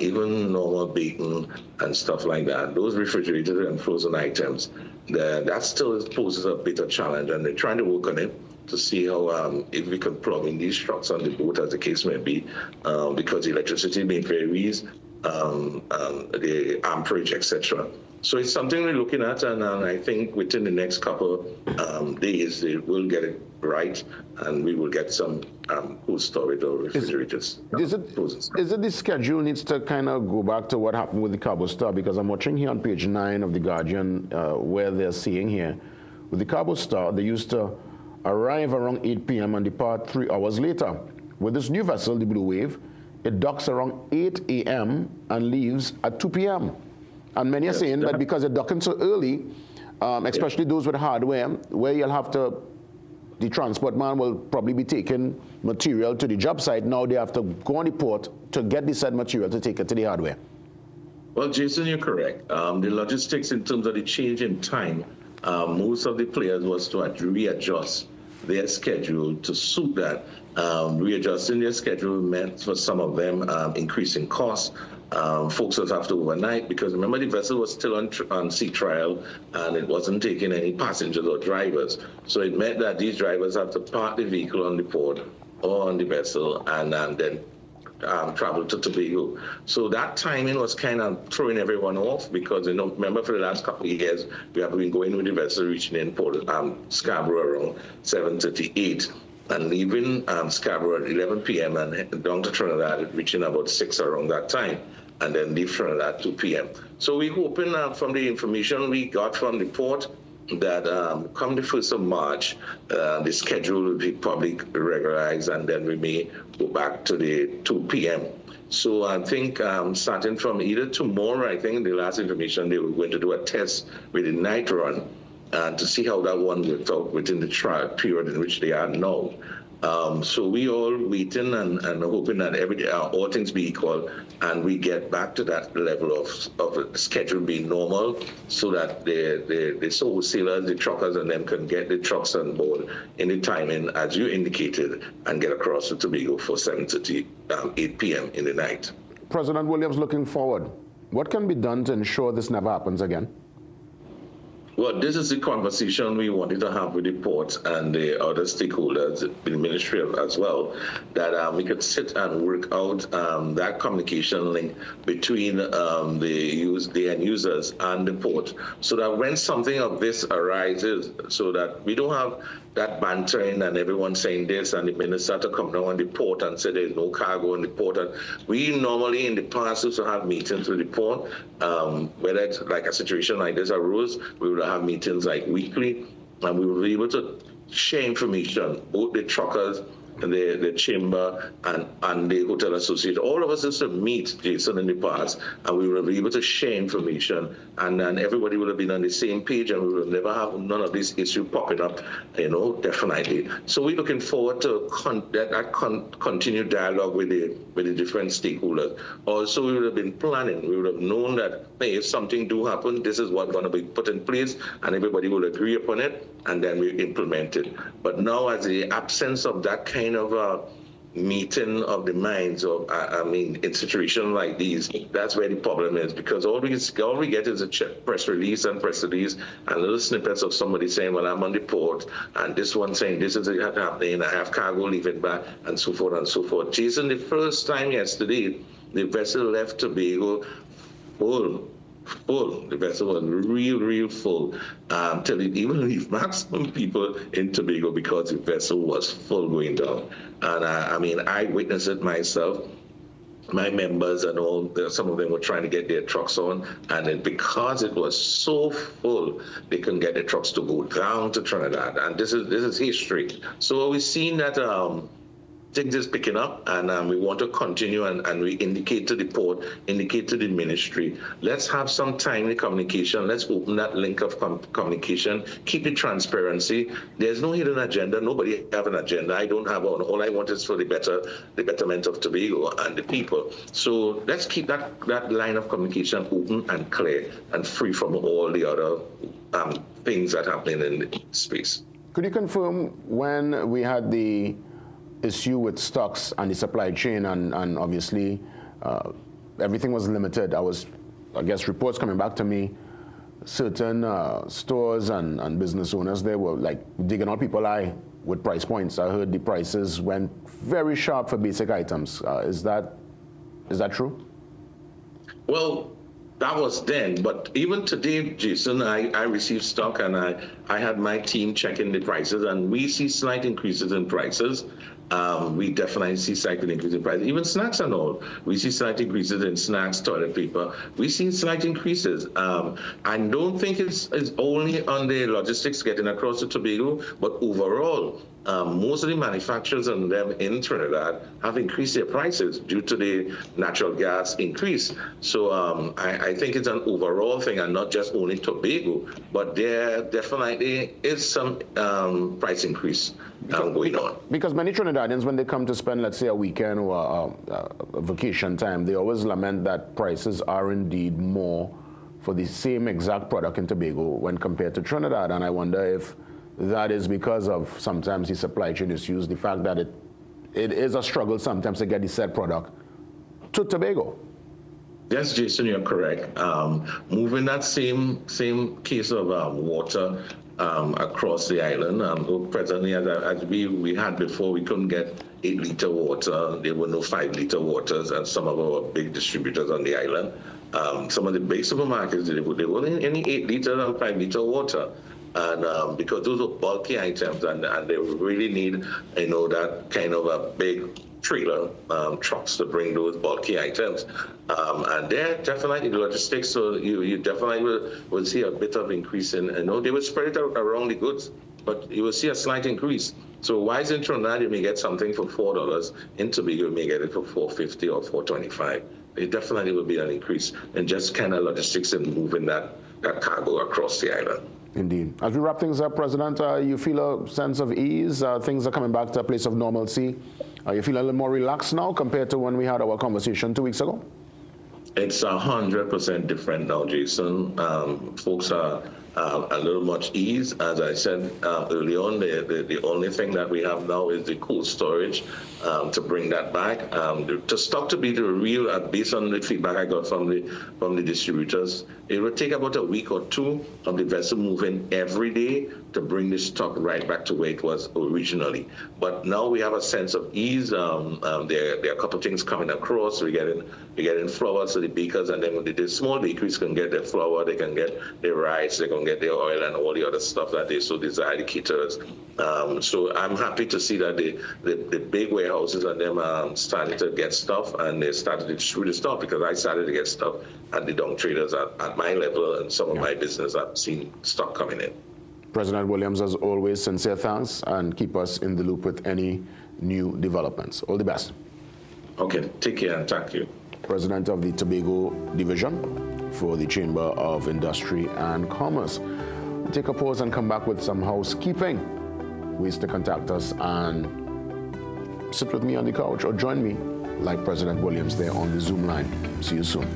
[SPEAKER 18] even normal bacon and stuff like that. Those refrigerated and frozen items, that still poses a bit of challenge, and they're trying to work on it to see how if we can plug in these trucks on the boat, as the case may be, because electricity may varies, the amperage, etc. So it's something we're looking at, and I think within the next couple days, they will get it right, and we will get some cold storage or refrigerators.
[SPEAKER 4] Is it the schedule needs to kind of go back to what happened with the Cabo Star? Because I'm watching here on page 9 of The Guardian, where they're saying here, with the Cabo Star, they used to arrive around 8 p.m. and depart 3 hours later. With this new vessel, the Blue Wave, it docks around 8 a.m. and leaves at 2 p.m. And many are saying that because they're docking so early, especially those with hardware, where you'll have to, the transport man will probably be taking material to the job site. Now they have to go on the port to get the said material to take it to the hardware.
[SPEAKER 18] Well, Jason, you're correct. The logistics in terms of the change in time, most of the players was to readjust their schedule to suit that. Readjusting their schedule meant for some of them increasing costs. Folks would have to overnight, because remember the vessel was still on sea trial and it wasn't taking any passengers or drivers. So it meant that these drivers have to park the vehicle on the port or on the vessel and then travel to Tobago. So that timing was kind of throwing everyone off, because remember for the last couple of years we have been going with the vessel reaching in Port Scarborough around 7:38 and leaving Scarborough at 11 p.m. and down to Trinidad reaching about 6 around that time, and then leave Trinidad at 2 p.m. So we're hoping from the information we got from the port that come the 1st of March, the schedule will be probably regularized, and then we may go back to the 2 p.m. So I think starting from either tomorrow, I think the last information, they were going to do a test with the night run to see how that one worked out within the trial period in which they are now. So we all waiting and hoping that all things be equal, and we get back to that level of schedule being normal, so that the wholesalers, the truckers, and them can get the trucks on board in the timing as you indicated, and get across to Tobago for 7:38 p.m. in the night.
[SPEAKER 4] President Williams, looking forward, what can be done to ensure this never happens again?
[SPEAKER 18] Well, this is the conversation we wanted to have with the port and the other stakeholders, the ministry as well, that we could sit and work out that communication link between the end users and the port, so that when something of this arises, so that we don't have that bantering and everyone saying this and the minister to come down on the port and say there's no cargo on the port. And we normally in the past used to have meetings with the port, whether it's like a situation like this arose, we would have meetings like weekly, and we would be able to share information, both the truckers the chamber and the hotel association, all of us used to meet, Jason, in the past, and we would be able to share information, and then everybody would have been on the same page, and we would never have none of this issue popping up, definitely. So we're looking forward to continued dialogue with the different stakeholders. Also, we would have been planning. We would have known that, hey, if something do happen, this is what's going to be put in place, and everybody will agree upon it, and then we implement it. But now, as the absence of that kind of meeting of the minds, in situations like these, that's where the problem is, because all we get is a press release and little snippets of somebody saying, well, I'm on the port, and this one saying this is happening, I have cargo leaving back, and so forth and so forth. Jason, the first time yesterday, the vessel left Tobago full. The vessel was real full. Till it even leave maximum people in Tobago because the vessel was full going down. And I witnessed it myself. My members and all, some of them were trying to get their trucks on, and then because it was so full, they couldn't get their trucks to go down to Trinidad. And this is history. So we've seen that things is picking up, and we want to continue, and we indicate to the port, indicate to the ministry, let's have some timely communication, let's open that link of communication, keep it transparency. There's no hidden agenda, nobody have an agenda, I don't have one, all I want is for the betterment of Tobago and the people. So let's keep that line of communication open and clear and free from all the other things that happen in the space.
[SPEAKER 4] Could you confirm when we had the issue with stocks and the supply chain, and obviously everything was limited? I guess reports coming back to me, certain stores and business owners, they were like digging out people's eye with price points. I heard the prices went very sharp for basic items. Is that true?
[SPEAKER 18] Well, that was then, but even today, Jason, I received stock, and I had my team checking the prices, and we see slight increases in prices. We definitely see slight increases in prices. Even snacks and all, we see slight increases in snacks, toilet paper. We see slight increases. I don't think it's only on the logistics getting across to Tobago, but overall, most of the manufacturers and them in Trinidad have increased their prices due to the natural gas increase. So I think it's an overall thing, and not just only Tobago, but there definitely is some price increase going on.
[SPEAKER 4] Because many Trinidadians, when they come to spend, let's say, a weekend or a vacation time, they always lament that prices are indeed more for the same exact product in Tobago when compared to Trinidad. And I wonder if that is because of sometimes the supply chain issues, the fact that it is a struggle sometimes to get the said product to Tobago.
[SPEAKER 18] Yes, Jason, you're correct. Moving that same case of water across the island. Presently, as we had before, we couldn't get 8-liter water. There were no 5-liter waters at some of our big distributors on the island. Some of the big supermarkets, they were any 8-liter and 5-liter water. And because those were bulky items, and they really need, that kind of a big trailer trucks to bring those bulky items. And they're definitely logistics, so you definitely will see a bit of increase in, they will spread it out around the goods, but you will see a slight increase. So why is in Trinidad you may get something for $4, in Tobago you may get it for $4.50 or $4.25. It definitely will be an increase in just kind of logistics and moving that cargo across the island.
[SPEAKER 4] Indeed. As we wrap things up, President, you feel a sense of ease? Things are coming back to a place of normalcy. You feel a little more relaxed now compared to when we had our conversation 2 weeks ago?
[SPEAKER 18] It's 100% different now, Jason. Folks are a little much ease. As I said early on, the only thing that we have now is the cold storage to bring that back. To stock to be the real, based on the feedback I got from the distributors, it would take about a week or two of the vessel moving every day to bring the stock right back to where it was originally. But now we have a sense of ease. There are a couple of things coming across. We're getting flour, so the bakers and then the small bakeries can get their flour, they can get their rice, they can get their oil and all the other stuff that they so desire, the caterers. So I'm happy to see that the big warehouses and them started to get stuff, and they started to distribute the stuff, because I started to get stuff at the dung traders at my level, and some of my business, I've seen stock coming in.
[SPEAKER 4] President Williams, as always, sincere thanks, and keep us in the loop with any new developments. All the best.
[SPEAKER 18] Okay, take care and thank you.
[SPEAKER 4] President of the Tobago Division for the Chamber of Industry and Commerce. We'll take a pause and come back with some housekeeping. Ways to contact us and sit with me on the couch or join me like President Williams there on the Zoom line. See you soon.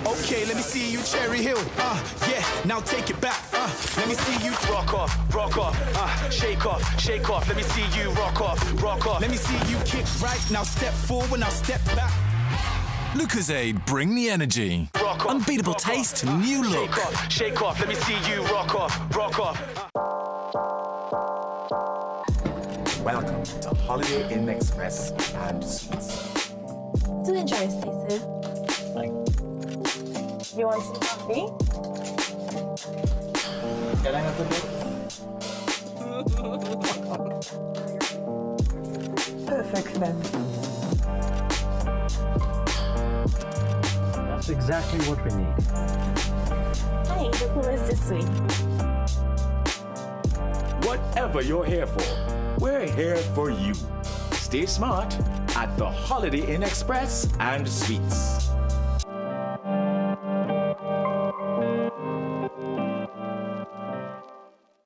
[SPEAKER 19] Okay, let me see you, Cherry Hill. Yeah, now take it back. Let me see you rock off, shake off. Let me see you rock off. Let me see you kick right. Now step forward, now step back.
[SPEAKER 20] Lucozade, bring the energy.
[SPEAKER 19] Rock off,
[SPEAKER 20] unbeatable taste, new look.
[SPEAKER 19] Shake off. Let me see you rock off.
[SPEAKER 21] Welcome to Holiday Inn Express and Suites.
[SPEAKER 22] Do enjoy, Stacey. You want some coffee?
[SPEAKER 21] Can I have a bit?
[SPEAKER 22] Perfect then.
[SPEAKER 23] That's exactly what we need.
[SPEAKER 22] Hi, the pool is this way.
[SPEAKER 21] Whatever you're here for, we're here for you. Stay smart at the Holiday Inn Express and Suites.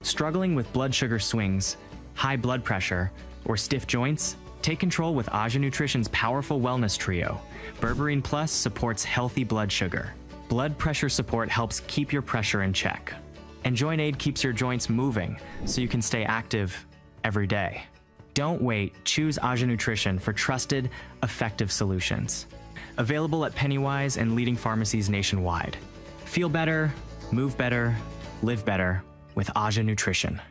[SPEAKER 24] Struggling with blood sugar swings, high blood pressure, or stiff joints? Take control with Aja Nutrition's powerful wellness trio. Berberine Plus supports healthy blood sugar. Blood pressure support helps keep your pressure in check. And Joint Aid keeps your joints moving so you can stay active every day. Don't wait, choose Aja Nutrition for trusted, effective solutions. Available at Pennywise and leading pharmacies nationwide. Feel better, move better, live better with Aja Nutrition.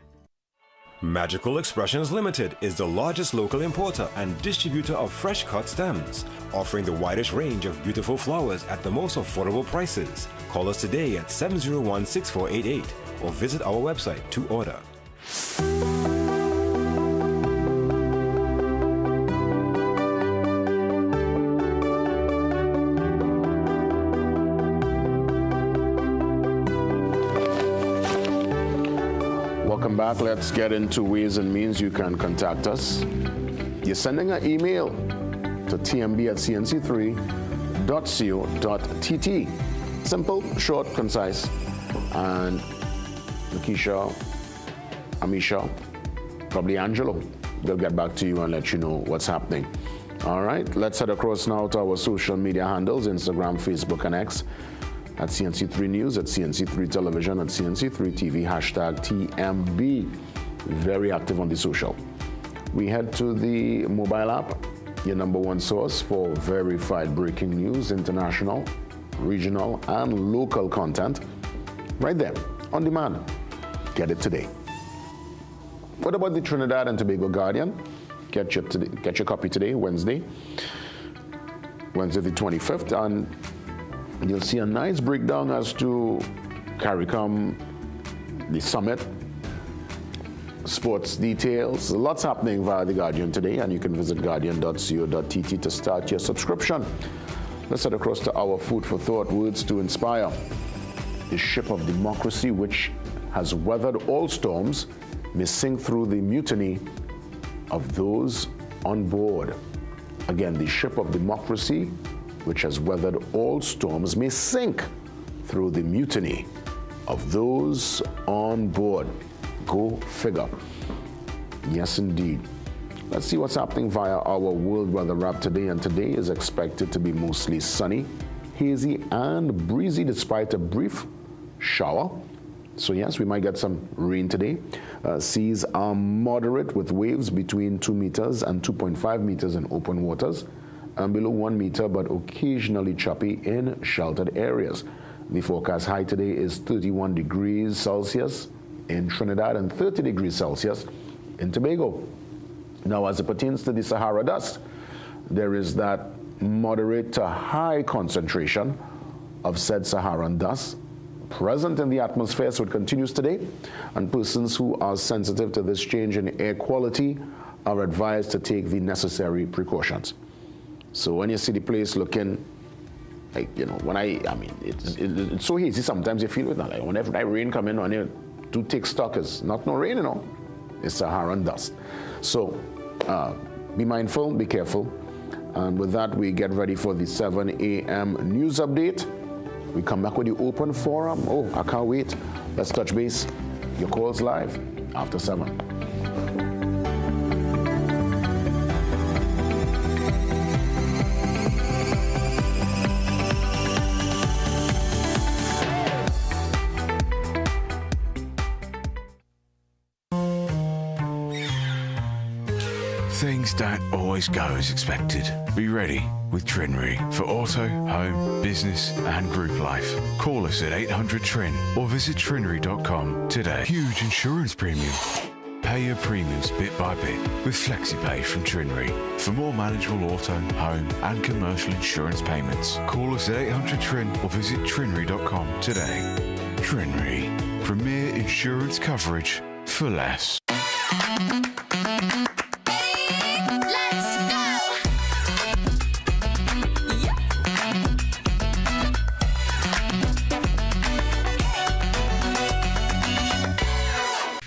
[SPEAKER 11] Magical Expressions Limited is the largest local importer and distributor of fresh cut stems, offering the widest range of beautiful flowers at the most affordable prices. Call us today at 701-6488 or visit our website to order.
[SPEAKER 4] Welcome back. Let's get into ways and means you can contact us. You're sending an email to tmb@cnc3.co.tt. Simple, short, concise. And Lakeisha, Amisha, probably Angelo, they'll get back to you and let you know what's happening. All right, let's head across now to our social media handles, Instagram, Facebook, and X. At CNC3 News, at CNC3 Television, at CNC3 TV, hashtag TMB. Very active on the social. We head to the mobile app, your #1 source for verified breaking news, international, regional, and local content. Right there, on demand. Get it today. What about the Trinidad and Tobago Guardian? Get your copy today, Wednesday the 25th, and you'll see a nice breakdown as to CARICOM, the summit, sports details. Lots happening via The Guardian today, and you can visit guardian.co.tt to start your subscription. Let's head across to our food for thought, words to inspire. The ship of democracy, which has weathered all storms, may sink through the mutiny of those on board. Again, the ship of democracy, which has weathered all storms, may sink through the mutiny of those on board. Go figure. Yes, indeed. Let's see what's happening via our world weather wrap today, and today is expected to be mostly sunny, hazy, and breezy despite a brief shower. So yes, we might get some rain today. Seas are moderate with waves between 2 meters and 2.5 meters in open waters, and below 1 meter, but occasionally choppy in sheltered areas. The forecast high today is 31 degrees Celsius in Trinidad and 30 degrees Celsius in Tobago. Now, as it pertains to the Sahara dust, there is that moderate to high concentration of said Saharan dust present in the atmosphere, so it continues today, and persons who are sensitive to this change in air quality are advised to take the necessary precautions. So when you see the place looking like, it's so easy sometimes you feel it now. Like whenever that rain come in on you, to take stock is not no rain, it's Sahara and dust. So be mindful, be careful. And with that, we get ready for the 7 a.m. news update. We come back with the open forum. Oh, I can't wait. Let's touch base. Your calls live after 7.
[SPEAKER 1] Things don't always go as expected. Be ready with Trinry for auto, home, business and group life. Call us at 800 Trin or visit trinry.com today. Huge insurance premium. Pay your premiums bit by bit with FlexiPay from Trinry. For more manageable auto, home and commercial insurance payments, call us at 800 Trin or visit trinry.com today. Trinry. Premier insurance coverage for less.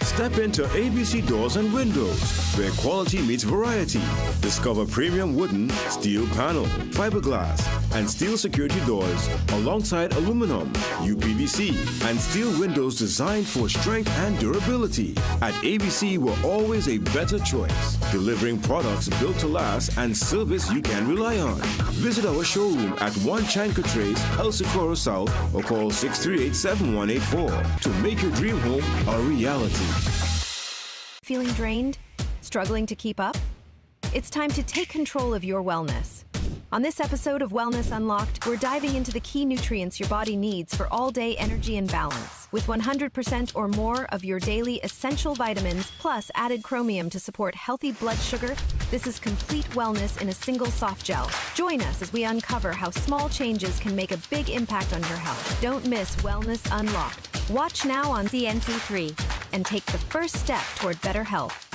[SPEAKER 11] Step into ABC Doors and Windows, where quality meets variety. Discover premium wooden, steel panel, fiberglass, and steel security doors alongside aluminum, UPVC, and steel windows designed for strength and durability. At ABC, we're always a better choice, delivering products built to last and service you can rely on. Visit our showroom at 1 Chanka Trace, El Socorro South, or call 638-7184 to make your dream home a reality.
[SPEAKER 2] Feeling drained? Struggling to keep up? It's time to take control of your wellness. On this episode of Wellness Unlocked, we're diving into the key nutrients your body needs for all-day energy and balance. With 100% or more of your daily essential vitamins, plus added chromium to support healthy blood sugar, this is complete wellness in a single soft gel. Join us as we uncover how small changes can make a big impact on your health. Don't miss Wellness Unlocked. Watch now on CNC3 and take the first step toward better health.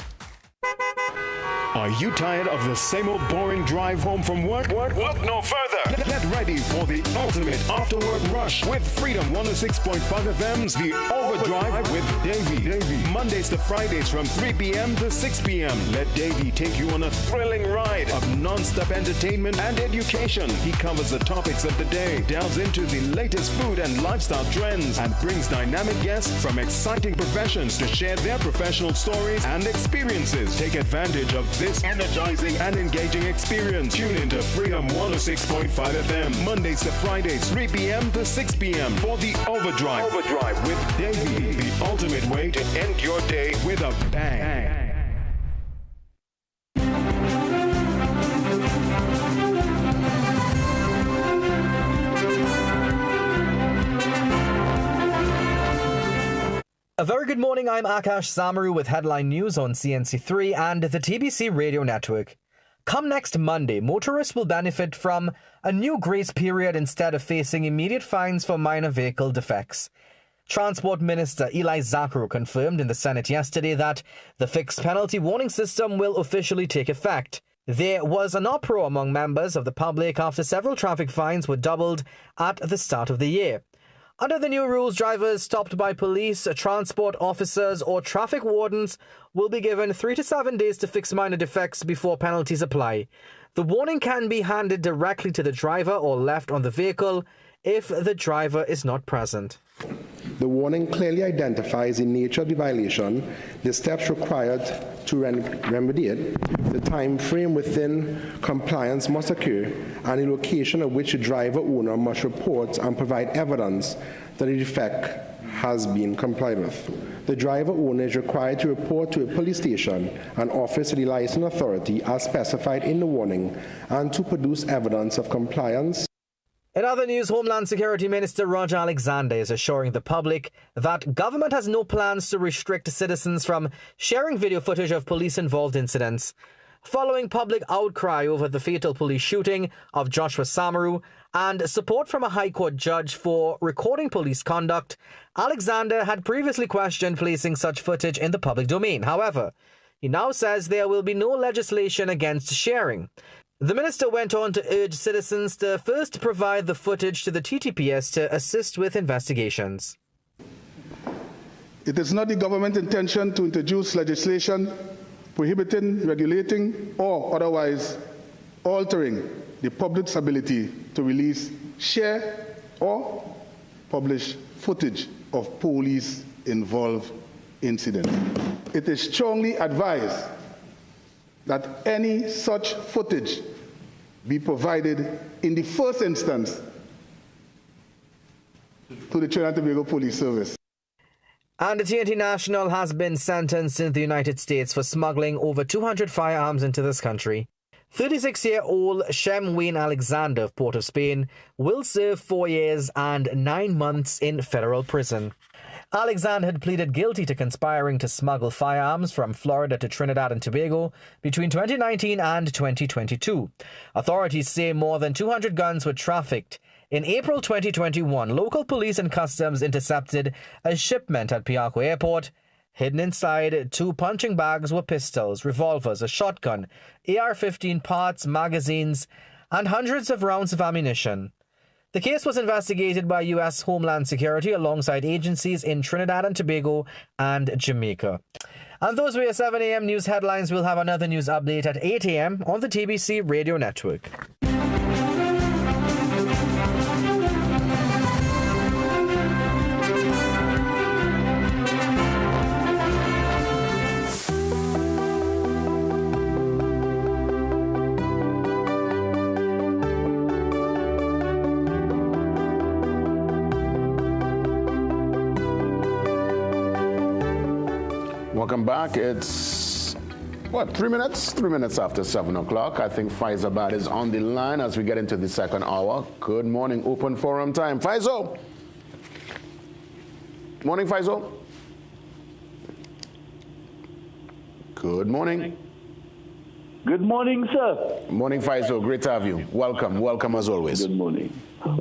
[SPEAKER 3] Are you tired of the same old boring drive home from work? Look no further. Get ready for the ultimate after-work rush with Freedom 106.5 FM's The Overdrive with Davey. Mondays to Fridays from 3 p.m. to 6 p.m. Let Davey take you on a thrilling ride of non-stop entertainment and education. He covers the topics of the day, delves into the latest food and lifestyle trends, and brings dynamic guests from exciting professions to share their professional stories and experiences. Take advantage of this energizing and engaging experience. Tune into Freedom 106.5 FM, Mondays to Fridays, 3 p.m. to 6 p.m. for The Overdrive with Davey, the ultimate way to end your day with a bang.
[SPEAKER 23] A very good morning, I'm Akash Samaru with headline news on CNC3 and the TBC radio network. Come next Monday, motorists will benefit from a new grace period instead of facing immediate fines for minor vehicle defects. Transport Minister Eli Zacharo confirmed in the Senate yesterday that the fixed penalty warning system will officially take effect. There was an uproar among members of the public after several traffic fines were doubled at the start of the year. Under the new rules, drivers stopped by police, transport officers, or traffic wardens will be given 3 to 7 days to fix minor defects before penalties apply. The warning can be handed directly to the driver or left on the vehicle if the driver is not present.
[SPEAKER 25] The warning clearly identifies the nature of the violation, the steps required to remediate, the time frame within compliance must occur, and the location at which the driver owner must report and provide evidence that the defect has been complied with. The driver owner is required to report to a police station and office to the licensing authority as specified in the warning and to produce evidence of compliance.
[SPEAKER 23] In other news, Homeland Security Minister Roger Alexander is assuring the public that government has no plans to restrict citizens from sharing video footage of police-involved incidents. Following public outcry over the fatal police shooting of Joshua Samaru and support from a High Court judge for recording police conduct, Alexander had previously questioned placing such footage in the public domain. However, He now says there will be no legislation against sharing. The minister went on to urge citizens to first provide the footage to the TTPS to assist with investigations.
[SPEAKER 5] It is not the government's intention to introduce legislation prohibiting, regulating, or otherwise altering the public's ability to release, share, or publish footage of police-involved incidents. It is strongly advised that any such footage be provided in the first instance to the Trinidad and Tobago Police Service.
[SPEAKER 23] And the TNT national has been sentenced in the United States for smuggling over 200 firearms into this country. 36-year-old Shem Wayne Alexander of Port of Spain will serve 4 years and 9 months in federal prison. Alexander had pleaded guilty to conspiring to smuggle firearms from Florida to Trinidad and Tobago between 2019 and 2022. Authorities say more than 200 guns were trafficked. In April 2021, local police and customs intercepted a shipment at Piarco Airport. Hidden inside 2 punching bags were pistols, revolvers, a shotgun, AR-15 parts, magazines, and hundreds of rounds of ammunition. The case was investigated by U.S. Homeland Security alongside agencies in Trinidad and Tobago and Jamaica. And those were your 7 a.m. news headlines. We'll have another news update at 8 a.m. on the TBC Radio Network.
[SPEAKER 4] Welcome back. It's, 3 minutes? 3 minutes after 7 o'clock. I think Faisal is on the line as we get into the second hour. Good morning, open forum time. Faisal. Morning, Faisal. Good morning.
[SPEAKER 6] Good morning, sir.
[SPEAKER 4] Morning, Faisal. Great to have you. Welcome. Welcome as always.
[SPEAKER 6] Good morning.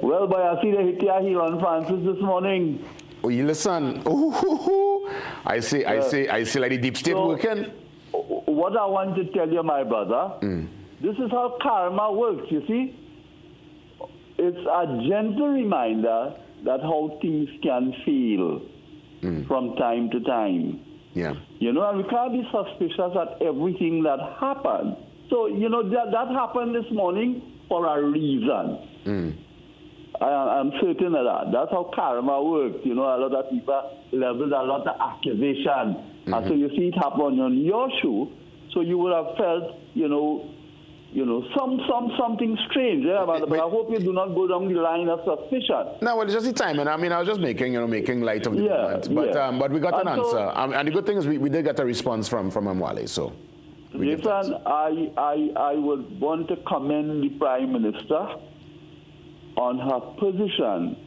[SPEAKER 6] Well, boy, I see the Hitia here on Francis this morning.
[SPEAKER 4] Oh, you listen. Ooh, I see like the deep state working.
[SPEAKER 6] What I want to tell you, my brother, this is how karma works, you see. It's a gentle reminder that how things can feel from time to time.
[SPEAKER 4] Yeah.
[SPEAKER 6] You know, and we can't be suspicious at everything that happened. So, you know, that happened this morning for a reason. I'm certain of that. That's how karma works. You know, a lot of people leveled a lot of accusation. And so you see it happen on your shoe, so you would have felt, something strange. Yeah? But I hope you do not go down the line of suspicion.
[SPEAKER 4] No, well, it's just the timing. I mean, I was just making light of the moment. But we got an answer. And the good thing is we did get a response from Mwale, so.
[SPEAKER 6] Listen, I would want to commend the Prime Minister on her position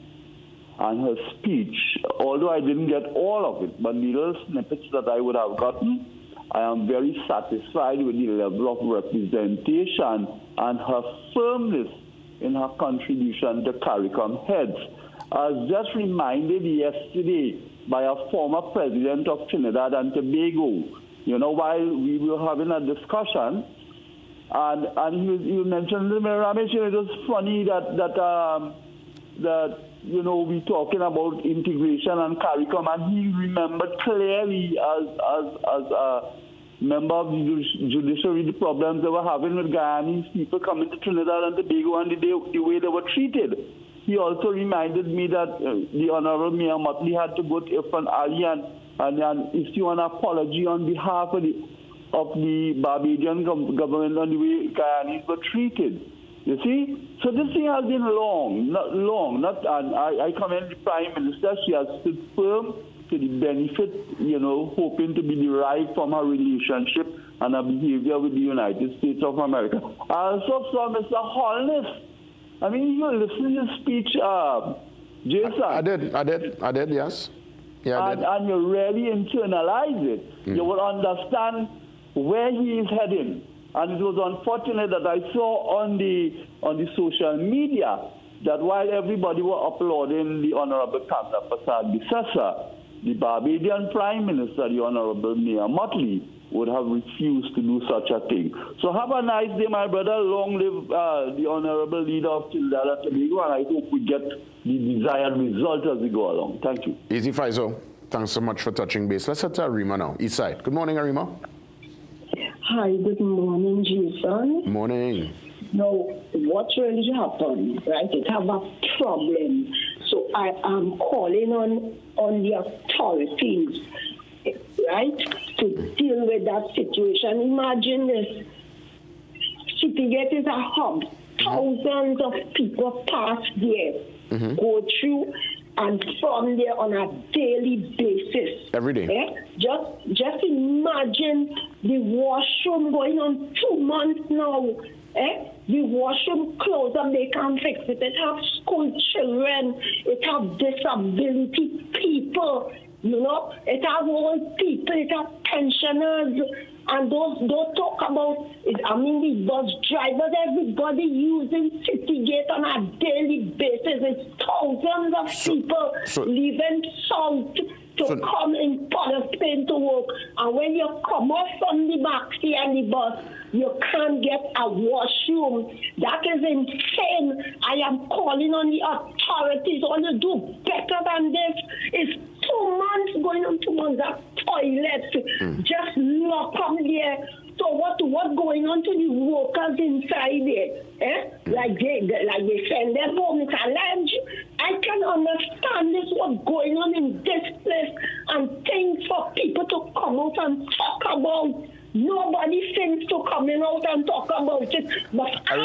[SPEAKER 6] and her speech, although I didn't get all of it, but the little snippets that I would have gotten, I am very satisfied with the level of representation and her firmness in her contribution to CARICOM heads. I was just reminded yesterday by a former president of Trinidad and Tobago, you know, while we were having a discussion, and you mentioned, Ramesh, it was funny that you know, we talking about integration and CARICOM, and he remembered clearly as a member of the judiciary the problems they were having with Guyanese people coming to Trinidad and Tobago and the way they were treated. He also reminded me that the Honorable Mayor Motley had to go to Irfan Ali and issue an apology on behalf of the Barbadian government on the way Guyanese were treated. You see? So this thing has been I commend the Prime Minister. She has stood firm to the benefit, you know, hoping to be derived from her relationship and her behavior with the United States of America. I also saw Mr. Holness. I mean, you listen to his speech, Jason.
[SPEAKER 4] I did, yes. Yeah, I did.
[SPEAKER 6] And you really internalize it. You will understand where he is heading. And it was unfortunate that I saw on the social media that while everybody were applauding the Honorable Kamla Prasad Bissessa, the Barbadian Prime Minister, the Honorable Mayor Motley, would have refused to do such a thing. So have a nice day, my brother. Long live the honorable leader of Trinidad and Tobago, and I hope we get the desired result as we go along. Thank you.
[SPEAKER 4] Easy, Faizo. Thanks so much for touching base. Let's head to Arima now, East Side. Good morning, Arima.
[SPEAKER 7] Hi, good morning, Jason.
[SPEAKER 4] Morning.
[SPEAKER 7] Now, what really happened, right? It have a problem. So I am calling on the authorities, right, to deal with that situation. Imagine this. Citygate is a hub. Thousands of people pass there, go through, and from there on a daily basis.
[SPEAKER 4] Every day.
[SPEAKER 7] Just imagine the washroom going on 2 months now. The washroom closed up, they can't fix it. It have school children, it have disability people, you know, it have old people, it have pensioners, and those don't talk about it. I mean, the bus drivers, everybody using Citygate on a daily basis. It's thousands of people leaving south to come in Port of Spain to work. And when you come off from the taxi and the bus, you can't get a washroom. That is insane. I am calling on the authorities on to do better than this. It's 2 months, going on 2 months, that toilet just lock up there. So what's going on to the workers inside there? Like they send them home, it's alleged. I can understand this, what's going on in this place, and things for people to come out and talk about. Nobody seems to coming out and talk about it. But I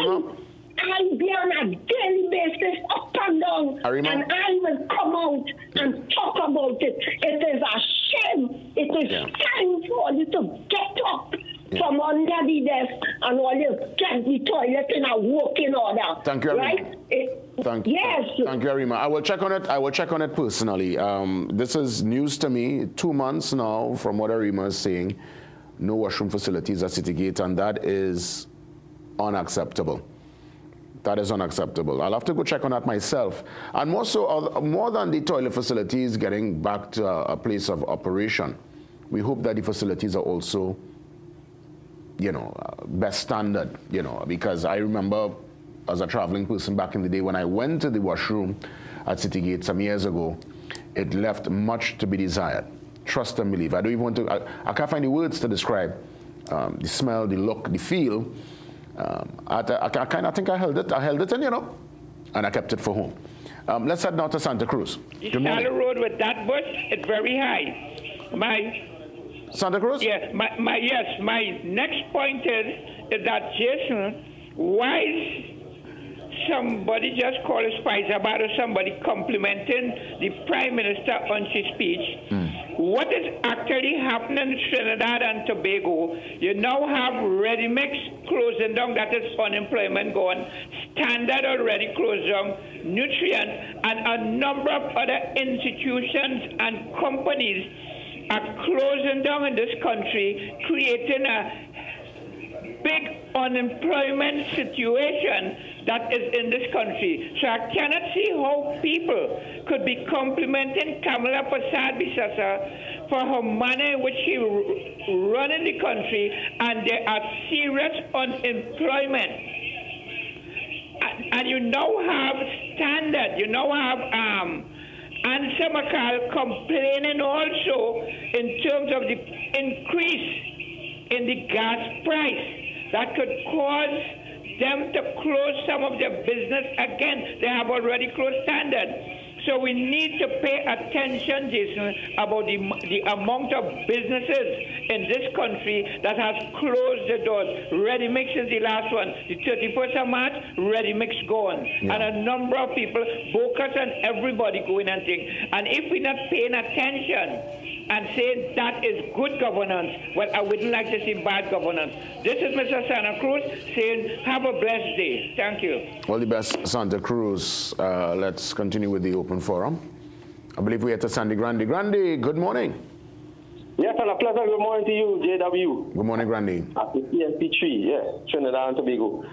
[SPEAKER 7] be on a daily basis up and down, and I will come out and talk about it. It is a shame. It is time for you to get up from under the desk and all you get the toilet in a working order.
[SPEAKER 4] Thank you, Arima.
[SPEAKER 7] Right?
[SPEAKER 4] Thank you, Arima. I will check on it. I will check on it personally. This is news to me. 2 months now from what Arima is saying. No washroom facilities at Citygate, and that is unacceptable. That is unacceptable. I'll have to go check on that myself. And more so, more than the toilet facilities getting back to a place of operation, we hope that the facilities are also, you know, best standard, you know, because I remember as a traveling person back in the day when I went to the washroom at Citygate some years ago, it left much to be desired. Trust and believe. I don't even want to, I can't find the words to describe the smell, the look, the feel. I think I held it in, you know, and I kept it for home. Let's head now to Santa Cruz.
[SPEAKER 8] The Shallow Road with that bush, it's very high.
[SPEAKER 4] Santa Cruz?
[SPEAKER 8] Yeah, my next point is that, Jason, why is somebody just called Spicer about somebody complimenting the Prime Minister on his speech? What is actually happening in Trinidad and Tobago? You now have ready-mix closing down, that is unemployment gone, Standard already closed down, Nutrient, and a number of other institutions and companies are closing down in this country, creating a big unemployment situation that is in this country. So I cannot see how people could be complimenting Kamala Prasad-Bisasa for her manner in which she running the country, and there are serious unemployment. And you now have Standard, you now have Ansa McCall complaining also in terms of the increase in the gas price that could cause them to close some of their business again. They have already closed Standard. So we need to pay attention, Jason, about the amount of businesses in this country that has closed the doors. Ready Mix is the last one. The 31st of March, Ready Mix gone. Yeah. And a number of people, Bocas and everybody going and things. And if we're not paying attention and saying that is good governance, well, I wouldn't like to see bad governance. This is Mr. Santa Cruz saying, have a blessed day. Thank you.
[SPEAKER 4] All the best, Santa Cruz. Let's continue with the open forum. I believe we are to Sandy Grandy. Grandy, good morning.
[SPEAKER 9] Yes, and a pleasant good morning to you, JW.
[SPEAKER 4] Good morning, Grandy.
[SPEAKER 9] At the CNC3, yes, Trinidad and Tobago.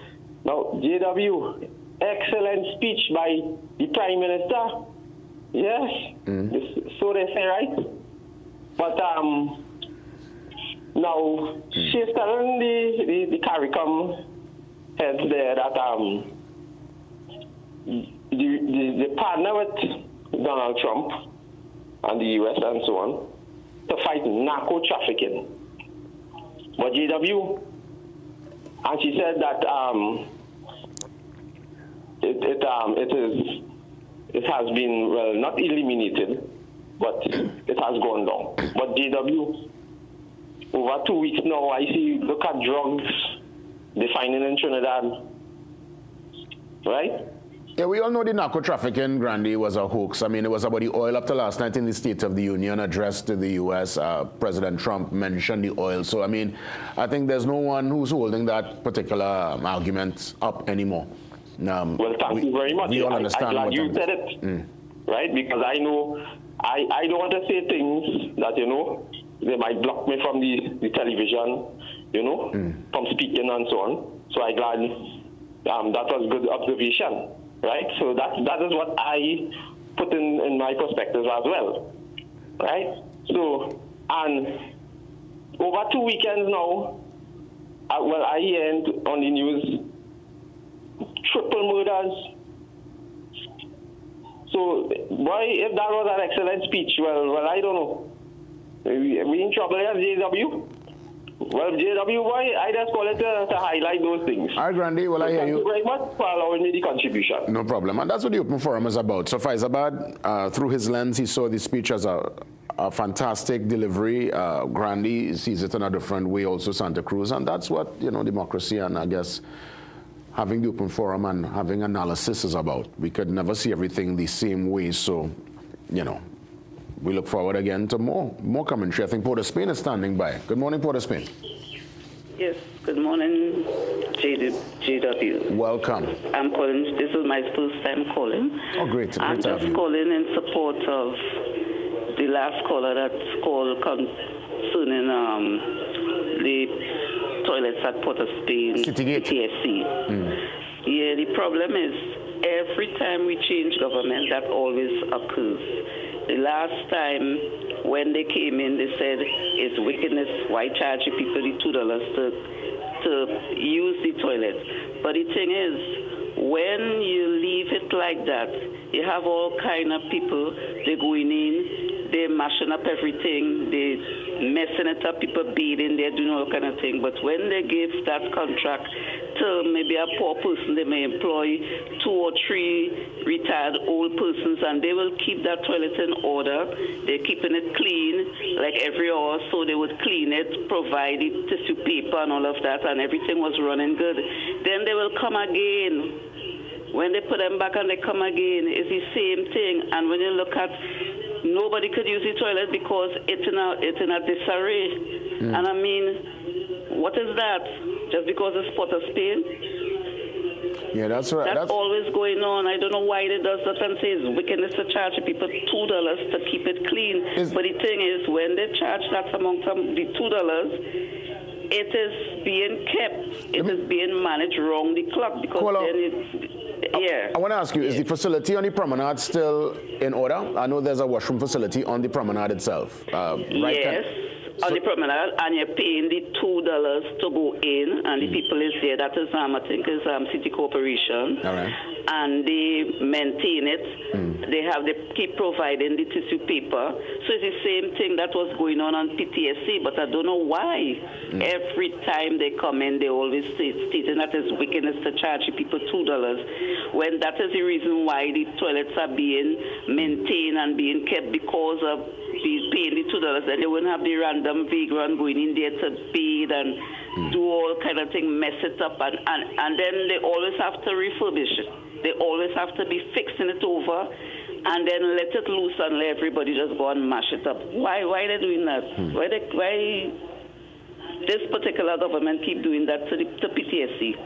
[SPEAKER 9] Now, JW, excellent speech by the Prime Minister. Yes, so they say, right? But Now, she's telling the CARICOM heads there that the partner with Donald Trump and the US and so on to fight narco trafficking. But JW, and she said that it has been, well, not eliminated, but it has gone down. But JW, over 2 weeks now, I see, look at drugs defining in Trinidad, right?
[SPEAKER 4] Yeah, we all know the narco trafficking, Grandy, was a hoax. I mean, it was about the oil. Up to last night in the State of the Union address to the U.S., President Trump mentioned the oil. So, I mean, I think there's no one who's holding that particular argument up anymore.
[SPEAKER 9] Well, thank you very much.
[SPEAKER 4] We all understand.
[SPEAKER 9] I'm glad you said it, right? Because I know I don't want to say things that, you know, they might block me from the television, you know, from speaking and so on. So I'm glad that was good observation, right? So that is what I put in my perspective as well, right? So, and over 2 weekends now, I hear on the news, triple murders. So, boy, if that was an excellent speech, well, I don't know. We in trouble here, JW? Well, JW, boy, I just call it to highlight those things.
[SPEAKER 4] All right, Grandy, well, I hear you.
[SPEAKER 9] Thank you very much for allowing me the contribution.
[SPEAKER 4] No problem. And that's what the Open Forum is about. So Faizabad, through his lens, he saw the speech as a fantastic delivery. Grandy sees it in a different way, also Santa Cruz. And that's what, you know, democracy and I guess having the Open Forum and having analysis is about. We could never see everything the same way. So, you know, we look forward again to more commentary. I think Port of Spain is standing by. Good morning, Port of Spain.
[SPEAKER 10] Yes, good morning, JW.
[SPEAKER 4] Welcome.
[SPEAKER 10] I'm calling, this is my first time calling.
[SPEAKER 4] Oh, great.
[SPEAKER 10] I'm
[SPEAKER 4] to have
[SPEAKER 10] just
[SPEAKER 4] you.
[SPEAKER 10] calling in support of the last caller that's called concerning the toilets at Port of Spain, TSC. Yeah, the problem is every time we change government, that always occurs. The last time when they came in, they said it's wickedness. Why charge people the $2 to use the toilet? But the thing is, when you leave it like that, you have all kind of people. They're going in, they're mashing up everything, they're messing it up. People bathing, they're doing all kind of thing. But when they give that contract to maybe a poor person, they may employ 2 or 3 retired old persons, and they will keep that toilet in order. They're keeping it clean like every hour, so they would clean it, provide it, tissue paper and all of that, and everything was running good. Then they will come again. When they put them back and they come again, it's the same thing. And when you look at, nobody could use the toilet because it's in a disarray. And I mean, what is that? Just because it's Port of Spain?
[SPEAKER 4] Yeah, that's right.
[SPEAKER 10] That's always going on. I don't know why they does that and says wickedness to charge people $2 to keep it clean. But the thing is, when they charge that among the $2, it is being kept. It is being managed round the clock because then yeah.
[SPEAKER 4] I want to ask you, is the facility on the promenade still in order? I know there's a washroom facility on the promenade itself. Right?
[SPEAKER 10] Yes. On the promenade, and you're paying the $2 to go in, and the people is there. That is, I think, is City Corporation.
[SPEAKER 4] All right.
[SPEAKER 10] And they maintain it. They keep providing the tissue paper. So it's the same thing that was going on PTSC, but I don't know why. Every time they come in, they always stating that it's wickedness to charge people $2, when that is the reason why the toilets are being maintained and being kept because of paying the $2. Then they wouldn't have the random vagrant going in there to bathe and do all kind of thing, mess it up, and then they always have to refurbish it. They always have to be fixing it over and then let it loose and let everybody just go and mash it up. Why are they doing that? Why this particular government keep doing that to PTSC?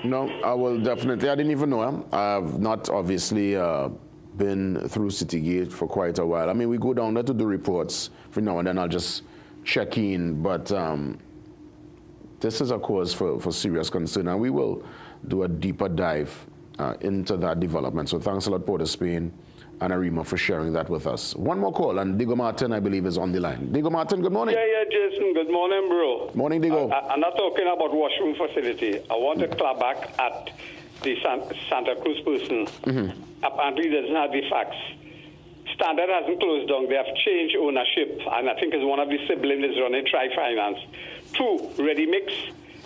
[SPEAKER 4] No, I will definitely. I didn't even know him. I've not obviously been through Citygate for quite a while. I mean, we go down there to do reports. For now and then I'll just check in. But this is a cause for serious concern, and we will do a deeper dive into that development. So thanks a lot, Port of Spain. and Arima for sharing that with us. One more call, and Diego Martin, I believe, is on the line. Diego Martin, good morning.
[SPEAKER 12] Yeah, Jason. Good morning, bro.
[SPEAKER 4] Morning, Diego.
[SPEAKER 12] I'm not talking about washroom facility. I want to clap back at the Santa Cruz person. Apparently, doesn't have the facts. Standard hasn't closed down. They have changed ownership, and I think it's one of the siblings is running Tri-Finance. 2, Ready Mix.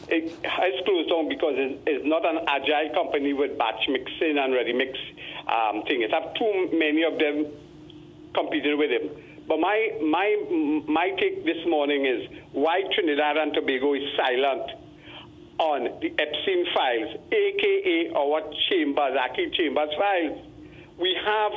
[SPEAKER 12] It has closed down because it's not an agile company with batch mixing and ready mix thing. It have too many of them competing with him. But my take this morning is why Trinidad and Tobago is silent on the Epstein files, aka our Chambers, Aki Chambers files. We have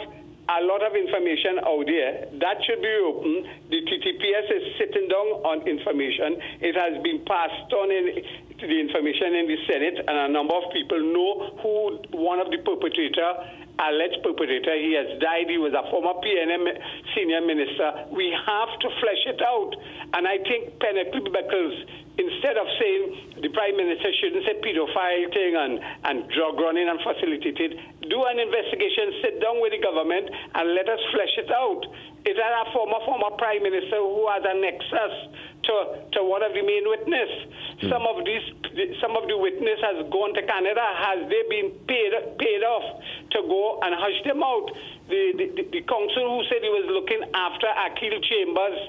[SPEAKER 12] a lot of information out there that should be open. The TTPS is sitting down on information. It has been passed on to the information in the Senate, and a number of people know who one of the alleged perpetrator. He has died. He was a former PNM senior minister. We have to flesh it out. And I think Penelope Beckles, instead of saying the Prime Minister shouldn't say pedophile thing and drug running and facilitated, do an investigation, sit down with the government and let us flesh it out. Is that a former Prime Minister who has a nexus to one of the main witnesses? Some of the witness has gone to Canada. Has they been paid off to go and hush them out? The counsel who said he was looking after Akil Chambers'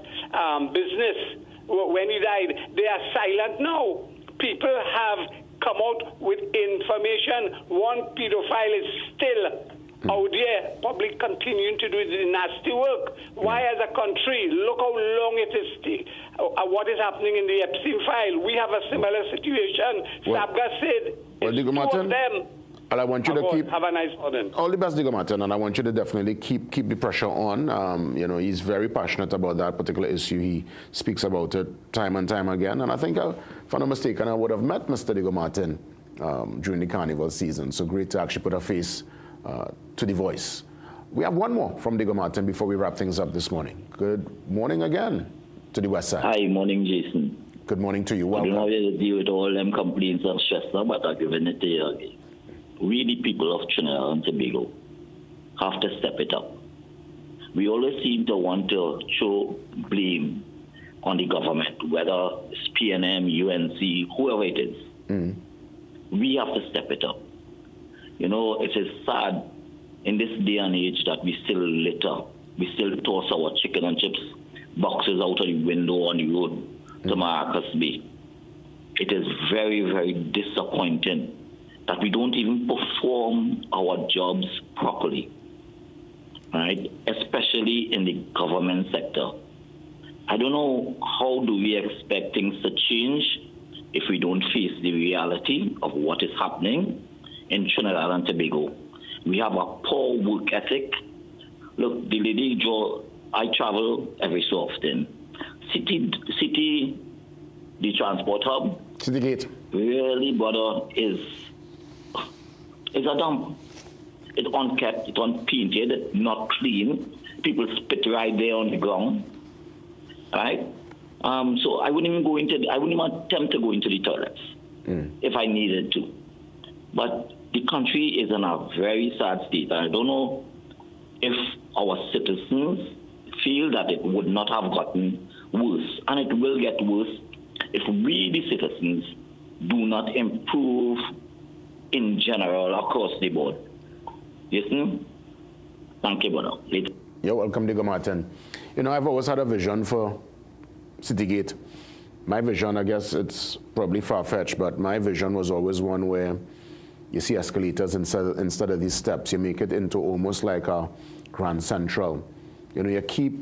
[SPEAKER 12] business when he died, they are silent now. People have come out with information. One pedophile is still out there, probably continuing to do the nasty work. Why, as a country, look how long it is, what is happening in the Epstein file. We have a similar situation. Sabga said, it's two of them.
[SPEAKER 4] And I want you to keep...
[SPEAKER 12] Have a nice morning.
[SPEAKER 4] All the best, Diego Martin, and I want you to definitely keep the pressure on. You know, he's very passionate about that particular issue. He speaks about it time and time again. And I think, if I'm not mistaken, I would have met Mr. Diego Martin during the carnival season. So great to actually put a face to the voice. We have one more from Diego Martin before we wrap things up this morning. Good morning again to the West Side.
[SPEAKER 13] Hi, morning, Jason.
[SPEAKER 4] Good morning to you. Welcome.
[SPEAKER 13] I don't know how to deal with all them complaints of Chester, but I'm giving it to you again. We, the people of Trinidad and Tobago, have to step it up. We always seem to want to show blame on the government, whether it's PNM, UNC, whoever it is. We have to step it up. You know, it is sad in this day and age that we still litter. We still toss our chicken and chips boxes out of the window on the road to Marcus Bay. It is very, very disappointing that we don't even perform our jobs properly, right? Especially in the government sector. I don't know how do we expect things to change if we don't face the reality of what is happening in Trinidad and Tobago. We have a poor work ethic. Look, the lady Joe, I travel every so often. City, the transport hub.
[SPEAKER 4] City Gate.
[SPEAKER 13] Really, brother, is a dump. It's unkept, it's unpainted, it's not clean. People spit right there on the ground, right? So I wouldn't even attempt to go into the toilets if I needed to. But the country is in a very sad state. I don't know if our citizens feel that it would not have gotten worse, and it will get worse if we, the citizens, do not improve in general across the board. Listen? Thank you, brother. Later.
[SPEAKER 4] You're welcome, Diego Martin. You know, I've always had a vision for Citygate. My vision, I guess it's probably far-fetched, but my vision was always one where you see escalators instead of these steps. You make it into almost like a Grand Central. You know, you keep,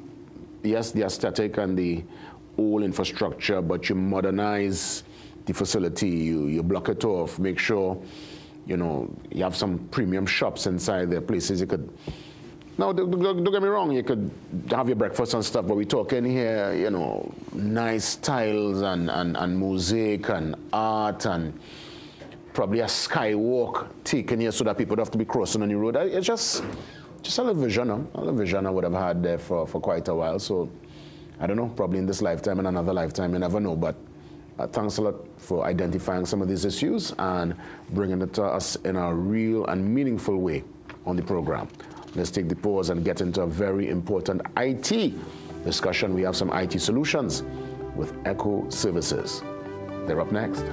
[SPEAKER 4] yes, the aesthetic and the old infrastructure, but you modernize the facility, you block it off, make sure, you know, you have some premium shops inside there, places you could, now don't get me wrong, you could have your breakfast and stuff, but we're talking here, you know, nice tiles and mosaic and art and probably a skywalk taken here so that people don't have to be crossing on the road. It's just a little vision I would have had there for quite a while. So I don't know, probably in this lifetime and another lifetime, you never know, but thanks a lot for identifying some of these issues and bringing it to us in a real and meaningful way on the program. let's take the pause and get into a very important IT discussion. We have some IT solutions with Echo Services. They're up next.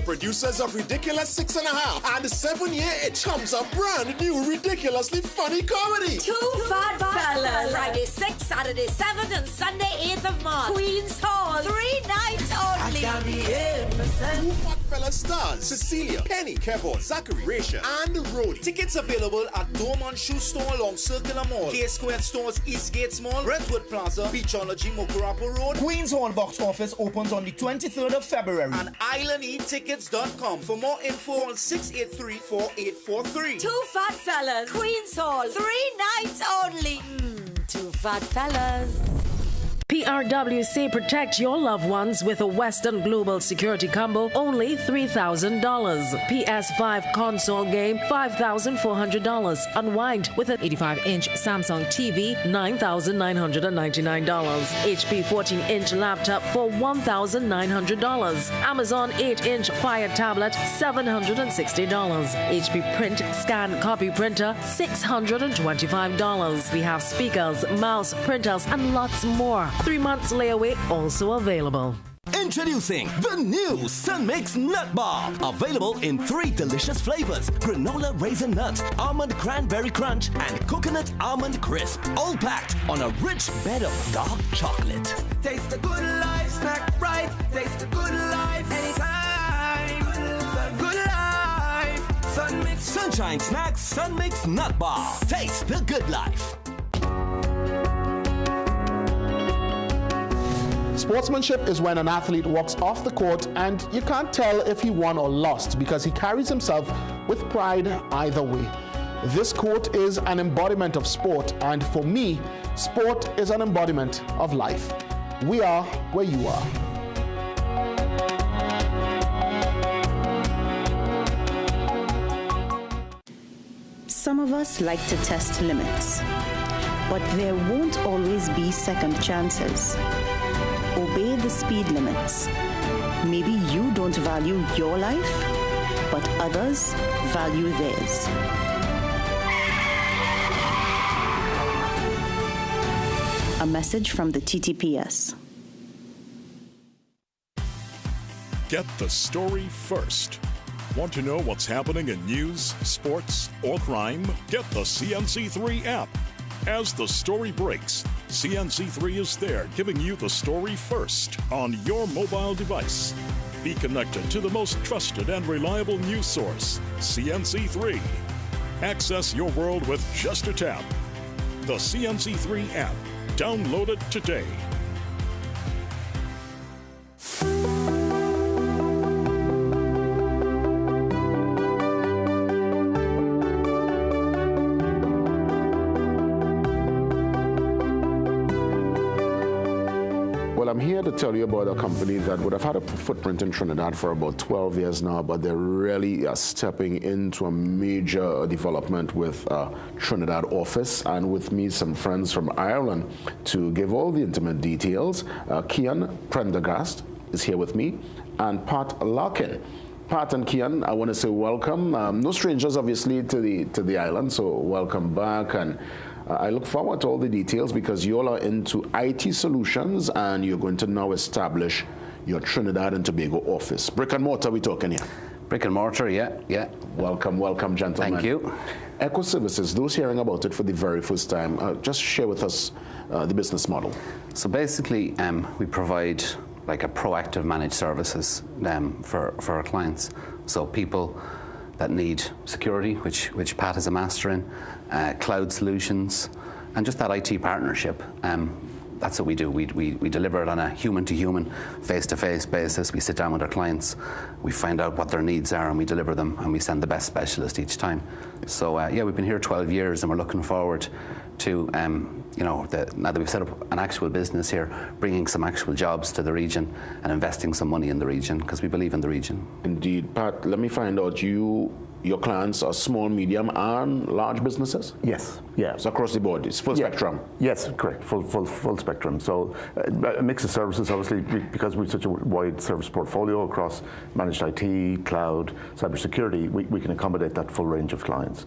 [SPEAKER 14] Producers of Ridiculous 6.5 and 7 Year Itch comes a brand new ridiculously funny comedy.
[SPEAKER 15] Two Fat Fellas. Friday 6th, Saturday 7th, and Sunday 8th of March. Queen's Hall. 3 nights only.
[SPEAKER 14] Two Fat Fellas stars Cecilia, Penny, Kevon, Zachary, Raisha, and Rhodey.
[SPEAKER 16] Tickets available at Dormont Shoe Store along Circular Mall, K-Square Stores, Eastgate Mall, Brentwood Plaza, Beachology, Mokurapo Road. Queen's Hall box office opens on the 23rd of February. And IslandEtickets.com. For more info on 683-4843.
[SPEAKER 15] Two Fat Fellas. Queen's Hall. 3 nights only. Two Fat Fellas.
[SPEAKER 17] PRWC, protect your loved ones with a Western Global Security Combo, only $3,000. PS5 console game, $5,400. Unwind with an 85-inch Samsung TV, $9,999. HP 14-inch laptop for $1,900. Amazon 8-inch Fire tablet, $760. HP print scan copy printer, $625. We have speakers, mouse, printers, and lots more. 3 months layaway also available.
[SPEAKER 18] Introducing the new Sun Mix Nut Bar. Available in 3 delicious flavors: granola raisin nut, almond cranberry crunch, and coconut almond crisp. All packed on a rich bed of dark chocolate.
[SPEAKER 26] Taste the good life, snack right. Taste the good life anytime. The good life. Sun Mix.
[SPEAKER 18] Sunshine Snacks Sun Mix Nut Bar. Taste the good life.
[SPEAKER 4] Sportsmanship is when an athlete walks off the court and you can't tell if he won or lost because he carries himself with pride either way. This quote is an embodiment of sport, and for me, sport is an embodiment of life. We are where you are.
[SPEAKER 27] Some of us like to test limits, but there won't always be second chances. Obey the speed limits. Maybe you don't value your life, but others value theirs. A message from the TTPS.
[SPEAKER 28] Get the story first. Want to know what's happening in news, sports, or crime? Get the CNC3 app. As the story breaks, CNC3 is there giving you the story first on your mobile device. Be connected to the most trusted and reliable news source, CNC3. Access your world with just a tap. The CNC3 app. Download it today.
[SPEAKER 4] I'm here to tell you about a company that would have had a footprint in Trinidad for about 12 years now, but they're really stepping into a major development with Trinidad office, and with me some friends from Ireland to give all the intimate details. Kian Prendergast is here with me, and Pat Larkin. Pat and Kian, I want to say welcome. No strangers, obviously, to the island, so welcome back. And I look forward to all the details because you all are into IT solutions and you're going to now establish your Trinidad and Tobago office. Brick and mortar, we're talking here.
[SPEAKER 29] Brick and mortar, yeah.
[SPEAKER 4] Welcome, gentlemen.
[SPEAKER 29] Thank you.
[SPEAKER 4] Echo Services, those hearing about it for the very first time, just share with us the business model.
[SPEAKER 29] So basically, we provide like a proactive managed services for our clients. So people that need security, which Pat is a master in, cloud solutions, and just that IT partnership. That's what we do. We deliver it on a human-to-human, face-to-face basis. We sit down with our clients, we find out what their needs are, and we deliver them, and we send the best specialist each time. So yeah, we've been here 12 years, and we're looking forward to, now that we've set up an actual business here, bringing some actual jobs to the region and investing some money in the region, because we believe in the region.
[SPEAKER 4] Indeed. Pat, let me find out, you your clients are small, medium, and large businesses?
[SPEAKER 1] Yes, yeah.
[SPEAKER 4] So across the board, it's full spectrum?
[SPEAKER 1] Yes, correct, full spectrum. So a mix of services, obviously, because we have such a wide service portfolio across managed IT, cloud, cybersecurity, we can accommodate that full range of clients.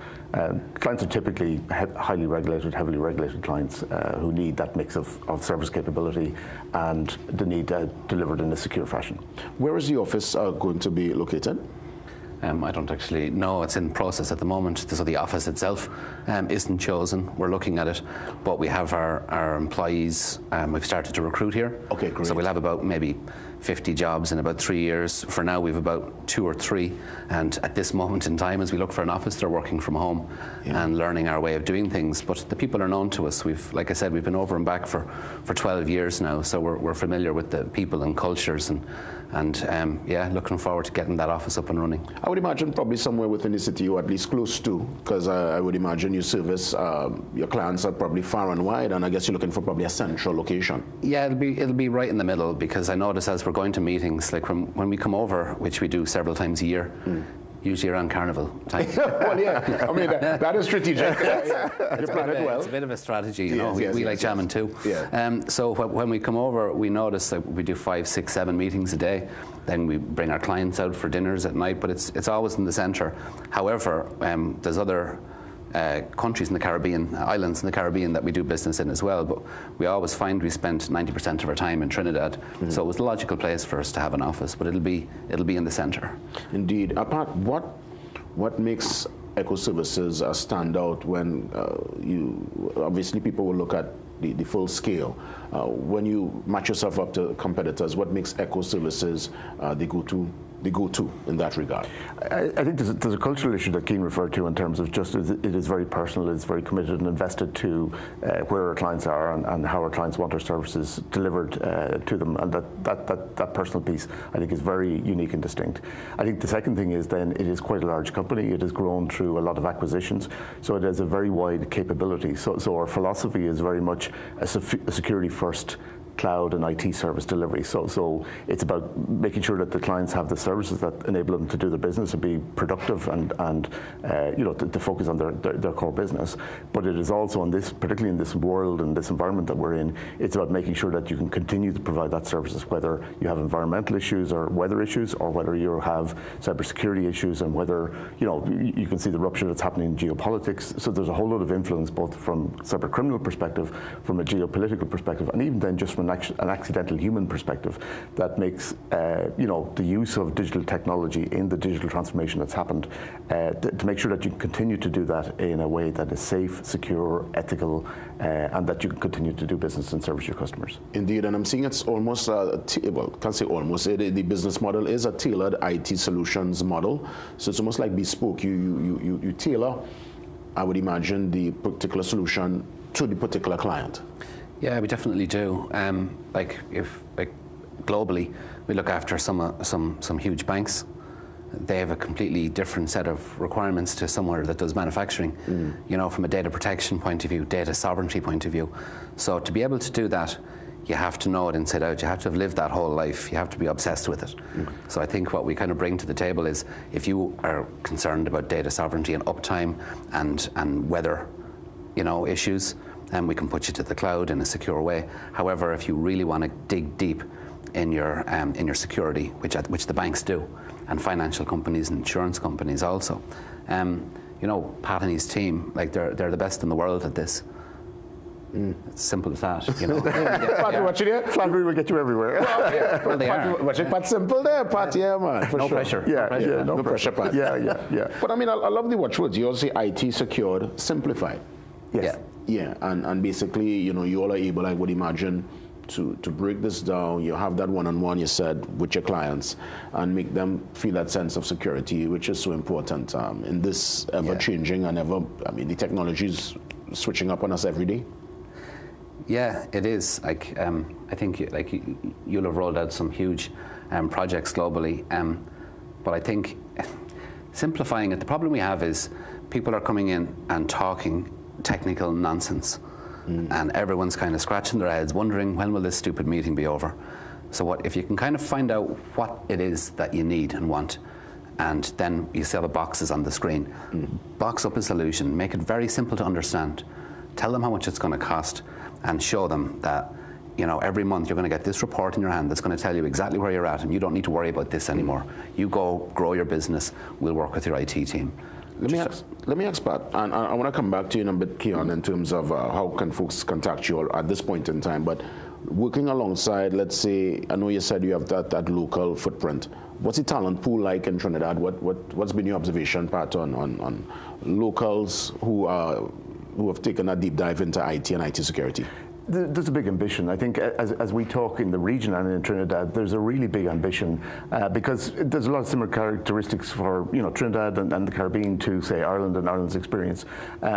[SPEAKER 1] Clients are typically highly regulated, heavily regulated clients who need that mix of service capability and the need delivered in a secure fashion.
[SPEAKER 4] Where is the office going to be located?
[SPEAKER 29] I don't actually know. It's in process at the moment. So the office itself isn't chosen. We're looking at it, but we have our employees. We've started to recruit here.
[SPEAKER 4] Okay, great.
[SPEAKER 29] So we'll have about maybe 50 jobs in about 3 years. For now, we've about 2 or 3. And at this moment in time, as we look for an office, they're working from home and learning our way of doing things. But the people are known to us. Like I said, we've been over and back for 12 years now. So we're familiar with the people and cultures and looking forward to getting that office up and running.
[SPEAKER 4] I would imagine probably somewhere within the city or at least close to, because I would imagine you service your clients are probably far and wide, and I guess you're looking for probably a central location.
[SPEAKER 29] Yeah, it'll be right in the middle, because I notice as we're going to meetings, like when we come over, which we do several times a year, usually around carnival time.
[SPEAKER 4] Well, yeah, I mean, that is strategic. You plan it well.
[SPEAKER 29] It's a bit of a strategy, you know. We like jamming too.
[SPEAKER 4] Yeah.
[SPEAKER 29] So when we come over, we notice that we do 5, 6, 7 meetings a day. Then we bring our clients out for dinners at night, but it's always in the centre. However, there's other countries in the Caribbean, islands in the Caribbean that we do business in as well, but we always find we spend 90% of our time in Trinidad, so it was the logical place for us to have an office, but it'll be in the centre.
[SPEAKER 4] Indeed. Apart, what makes Echo Services stand out when obviously people will look at the full scale. When you match yourself up to competitors, what makes Echo Services the go-to in that regard?
[SPEAKER 1] I think there's a cultural issue that Keane referred to in terms of just it is very personal, it's very committed and invested to where our clients are and how our clients want our services delivered to them, and that personal piece I think is very unique and distinct. I think the second thing is then it is quite a large company. It has grown through a lot of acquisitions, so it has a very wide capability. So our philosophy is very much a security first cloud and IT service delivery. So it's about making sure that the clients have the services that enable them to do their business and be productive and to focus on their core business. But it is also on this, particularly in this world and this environment that we're in, it's about making sure that you can continue to provide that services, whether you have environmental issues or weather issues, or whether you have cybersecurity issues, and whether you can see the rupture that's happening in geopolitics. So there's a whole lot of influence, both from cyber criminal perspective, from a geopolitical perspective, and even then just from an accidental human perspective, that makes the use of digital technology in the digital transformation that's happened to make sure that you can continue to do that in a way that is safe, secure, ethical, and that you can continue to do business and service your customers.
[SPEAKER 4] Indeed, and I'm seeing it's almost can't say almost. The business model is a tailored IT solutions model, so it's almost like bespoke. You tailor, I would imagine, the particular solution to the particular client.
[SPEAKER 29] Yeah, we definitely do. Globally, we look after some huge banks. They have a completely different set of requirements to somewhere that does manufacturing. From a data protection point of view, data sovereignty point of view. So to be able to do that, you have to know it inside out. You have to have lived that whole life. You have to be obsessed with it. So I think what we kind of bring to the table is, if you are concerned about data sovereignty and uptime and weather, issues, and we can put you to the cloud in a secure way. However, if you really want to dig deep in your security, which the banks do, and financial companies and insurance companies also, Pat and his team, they're the best in the world at this. It's simple as that,
[SPEAKER 4] Pat, watching it? Flannery will get you everywhere.
[SPEAKER 29] Well, they are.
[SPEAKER 4] Watching Pat simple there, Pat, yeah, man.
[SPEAKER 29] No pressure.
[SPEAKER 4] No pressure, Pat. Yeah. But I mean, I love the watchwords. You also say IT secured, simplified.
[SPEAKER 1] Yes.
[SPEAKER 4] Yeah, and basically, you all are able, I would imagine, to break this down. You have that one-on-one, you said, with your clients, and make them feel that sense of security, which is so important in this ever-changing the technology is switching up on us every day.
[SPEAKER 29] Yeah, it is. I think you'll have rolled out some huge projects globally, but I think simplifying it. The problem we have is people are coming in and talking technical nonsense, and everyone's kind of scratching their heads, wondering when will this stupid meeting be over. So if you can kind of find out what it is that you need and want, and then you see all the boxes on the screen. Box up a solution, make it very simple to understand. Tell them how much it's going to cost, and show them that, you know, every month you're going to get this report in your hand that's going to tell you exactly where you're at, and you don't need to worry about this anymore. You go grow your business. We'll work with your IT team.
[SPEAKER 4] Let me ask Pat, and I want to come back to you in a bit, Keon, in terms of how can folks contact you at this point in time. But working alongside, let's say, I know you said you have that local footprint. What's the talent pool like in Trinidad? What's been your observation, Pat, on locals who have taken a deep dive into IT and IT security?
[SPEAKER 1] There's a big ambition. I think as we talk in the region and in Trinidad, there's a really big ambition because there's a lot of similar characteristics for, you know, Trinidad and the Caribbean to, say, Ireland and Ireland's experience.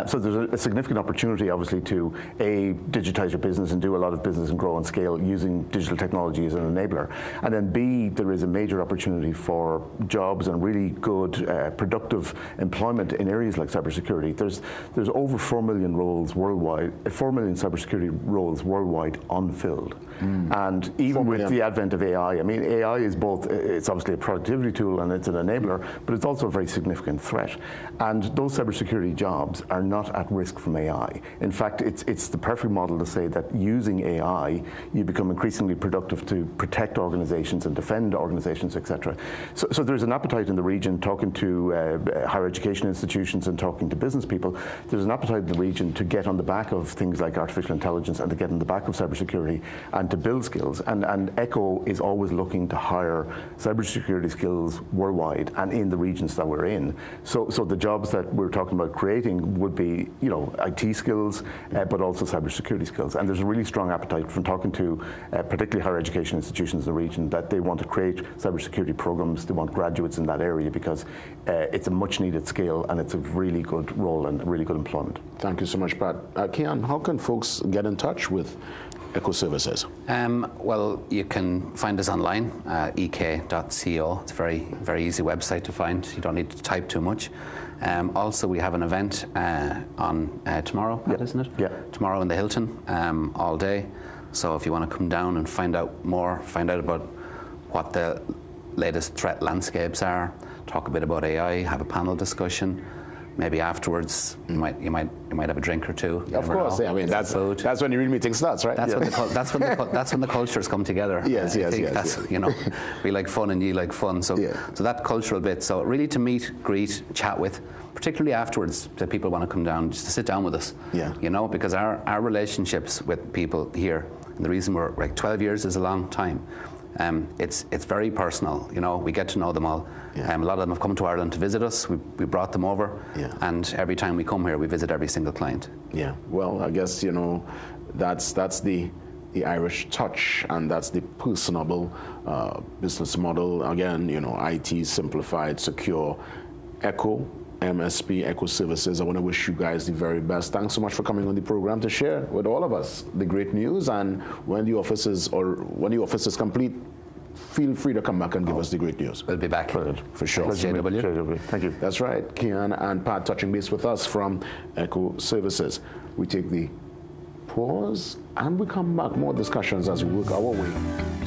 [SPEAKER 1] So there's a significant opportunity, obviously, to digitize your business and do a lot of business and grow and scale using digital technology as an enabler. And then B, there is a major opportunity for jobs and really good, productive employment in areas like cybersecurity. There's over 4 million roles worldwide, 4 million cybersecurity roles worldwide unfilled. And even with the advent of AI, I mean, AI is both, it's obviously a productivity tool and it's an enabler, but it's also a very significant threat. And those cybersecurity jobs are not at risk from AI. In fact, it's the perfect model to say that using AI, you become increasingly productive to protect organizations and defend organizations, etc. So there's an appetite in the region, talking to higher education institutions and talking to business people. There's an appetite in the region to get on the back of things like artificial intelligence and to get in the back of cybersecurity and to build skills. And ECHO is always looking to hire cybersecurity skills worldwide and in the regions that we're in. So the jobs that we're talking about creating would be, you know, IT skills, but also cybersecurity skills. And there's a really strong appetite from talking to particularly higher education institutions in the region that they want to create cybersecurity programs. They want graduates in that area because it's a much needed skill and it's a really good role and really good employment.
[SPEAKER 4] Thank you so much, Pat. Keon, how can folks get in touch with ECHO Services?
[SPEAKER 29] Well, you can find us online, ek.co. It's a very, very easy website to find. You don't need to type too much. Also, we have an event on tomorrow, isn't it?
[SPEAKER 1] Yeah.
[SPEAKER 29] Tomorrow in the Hilton, all day. So if you want to come down and find out more, find out about what the latest threat landscapes are, talk a bit about AI, have a panel discussion. Maybe afterwards, you might have a drink or two.
[SPEAKER 4] Of course, yeah. I mean, that's when the real meeting starts, right?
[SPEAKER 29] That's when the cultures come together.
[SPEAKER 4] Yes.
[SPEAKER 29] You know, we like fun and you like fun. So that cultural bit. So really to meet, greet, chat with, particularly afterwards, that people want to come down just to sit down with us.
[SPEAKER 4] Yeah.
[SPEAKER 29] You know, because our relationships with people here, and the reason we're like 12 years is a long time. It's very personal, you know. We get to know them all. A lot of them have come to Ireland to visit us. We brought them over, and every time we come here, we visit every single client.
[SPEAKER 4] Yeah. Well, I guess, you know, that's the Irish touch, and that's the personable business model. Again, you know, IT simplified, secure, ECHO. MSP ECHO Services. I want to wish you guys the very best. Thanks so much for coming on the program to share with all of us the great news. And when the office is complete, feel free to come back and give us the great news.
[SPEAKER 29] We'll be back.
[SPEAKER 4] For sure.
[SPEAKER 29] JW.
[SPEAKER 1] Thank you.
[SPEAKER 4] That's right. Keon and Pat touching base with us from ECHO Services. We take the pause and we come back. More discussions as we work our way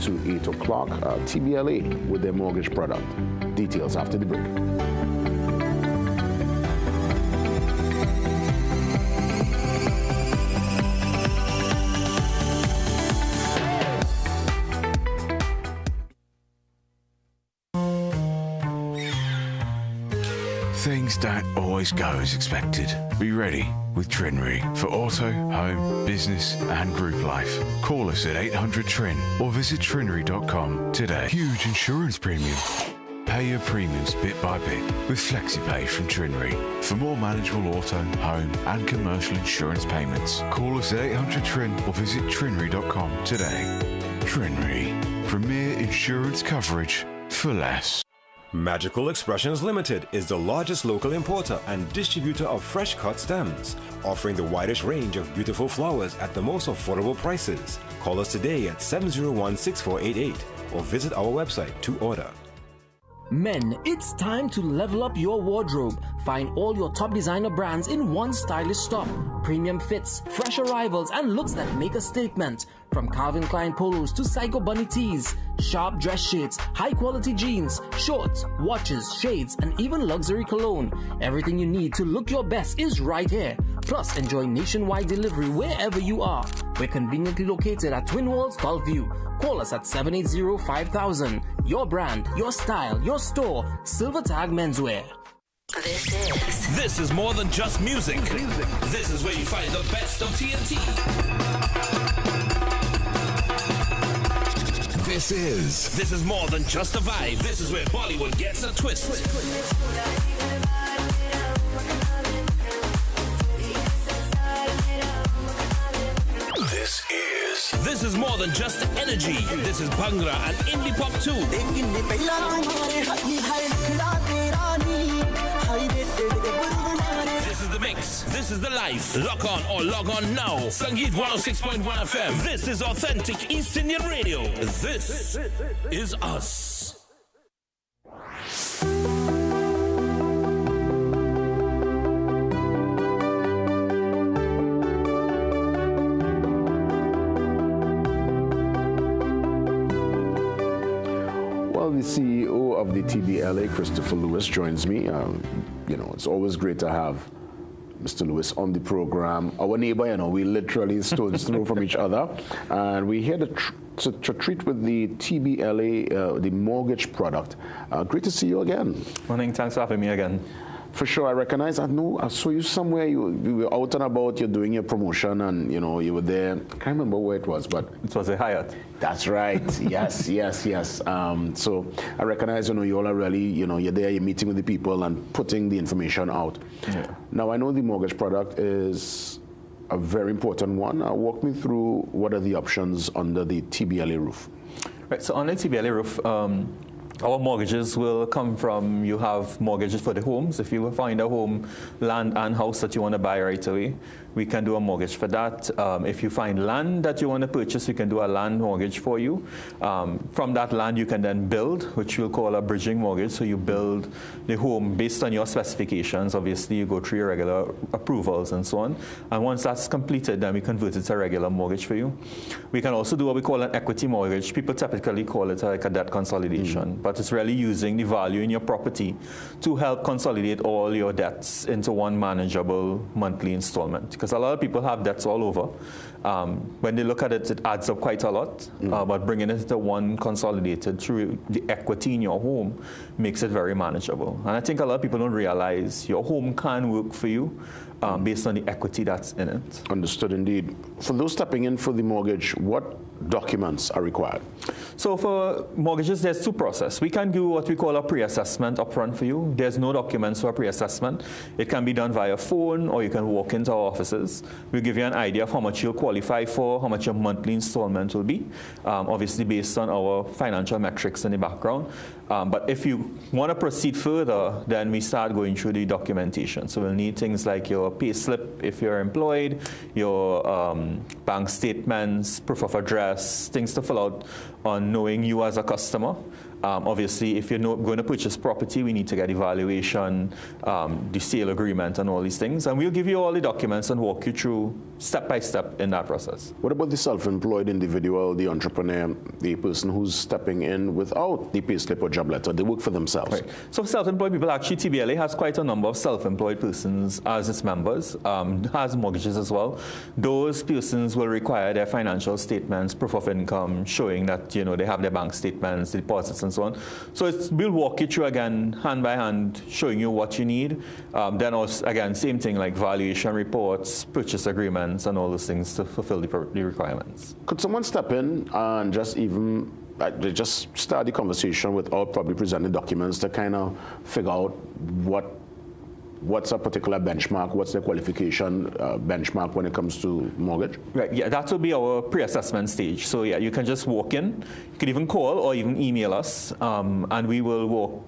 [SPEAKER 4] to 8 o'clock. TBLA with their mortgage product. Details after the break.
[SPEAKER 2] Things don't always go as expected. Be ready with Trinry for auto, home, business and group life. Call us at 800 TRIN or visit trinry.com today. Huge insurance premium. Pay your premiums bit by bit with FlexiPay from Trinry. For more manageable auto, home and commercial insurance payments, call us at 800 TRIN or visit trinry.com today. Trinry. Premier insurance coverage for less.
[SPEAKER 3] Magical Expressions Limited is the largest local importer and distributor of fresh cut stems, offering the widest range of beautiful flowers at the most affordable prices. Call us today at 701-6488 or visit our website to order.
[SPEAKER 5] Men, it's time to level up your wardrobe. Find all your top designer brands in one stylish stop. Premium fits, fresh arrivals, and looks that make a statement. From Calvin Klein polos to Psycho Bunny tees, sharp dress shades, high-quality jeans, shorts, watches, shades, and even luxury cologne. Everything you need to look your best is right here. Plus, enjoy nationwide delivery wherever you are. We're conveniently located at Twin Walls, Gulfview. Call us at 780-5000. Your brand, your style, your store, Silver Tag Menswear.
[SPEAKER 18] This is more than just music. This is where you find the best of TNT. This is more than just a vibe. This is where Bollywood gets a twist. This is more than just energy. This is Bhangra and indie pop too. This is the mix. This is the life. Lock on or log on now. Sangeet 106.1 FM. This is authentic East Indian radio. This is us.
[SPEAKER 4] The CEO of the TBLA, Christopher Lewis, joins me. It's always great to have Mr. Lewis on the program. Our neighbor, we literally stones throw from each other. And we're here to treat with the TBLA, the mortgage product. Great to see you again.
[SPEAKER 11] Morning, thanks for having me again.
[SPEAKER 4] For sure, I recognize. I saw you somewhere. You were out and about. You're doing your promotion, and you were there. I can't remember where it was, but
[SPEAKER 11] it was a Hyatt.
[SPEAKER 4] That's right. Yes. So I recognize. You all are really. You're there. You're meeting with the people and putting the information out. Yeah. Now I know the mortgage product is a very important one. Walk me through what are the options under the TBLA roof.
[SPEAKER 11] Right. So on the TBLA roof. Our mortgages will come from, you have mortgages for the homes. If you find a home, land and house that you want to buy right away, we can do a mortgage for that. If you find land that you want to purchase, we can do a land mortgage for you. From that land, you can then build, which we'll call a bridging mortgage. So you build the home based on your specifications. Obviously, you go through your regular approvals and so on. And once that's completed, then we convert it to a regular mortgage for you. We can also do what we call an equity mortgage. People typically call it like a debt consolidation. But it's really using the value in your property to help consolidate all your debts into one manageable monthly installment. Because a lot of people have debts all over. When they look at it, it adds up quite a lot. But bringing it to one consolidated through the equity in your home makes it very manageable. And I think a lot of people don't realize your home can work for you based on the equity that's in it.
[SPEAKER 4] Understood indeed. For those stepping in for the mortgage, what documents are required?
[SPEAKER 11] So for mortgages, there's two processes. We can do what we call a pre-assessment upfront for you. There's no documents for a pre-assessment. It can be done via phone, or you can walk into our offices. We'll give you an idea of how much you'll qualify for, how much your monthly installment will be, obviously based on our financial metrics in the background. But if you want to proceed further, then we start going through the documentation. So we'll need things like your pay slip if you're employed, your bank statements, proof of address, things to fill out on knowing you as a customer. Obviously, if you're going to purchase property, we need to get evaluation, the sale agreement, and all these things. And we'll give you all the documents and walk you through step by step in that process.
[SPEAKER 4] What about the self-employed individual, the entrepreneur, the person who's stepping in without the payslip or job letter? They work for themselves.
[SPEAKER 11] Right. So self-employed people, actually, TBLA has quite a number of self-employed persons as its members, has mortgages as well. Those persons will require their financial statements, proof of income, showing that they have their bank statements, deposits, and so on. So we'll walk you through again, hand by hand, showing you what you need. Then also, again, same thing like valuation reports, purchase agreements, and all those things to fulfill the requirements.
[SPEAKER 4] Could someone step in and just start the conversation without probably presenting documents to kind of figure out what what's a particular benchmark? What's the qualification benchmark when it comes to mortgage?
[SPEAKER 11] Right, yeah, that will be our pre-assessment stage. So yeah, you can just walk in, you can even call or even email us, and we will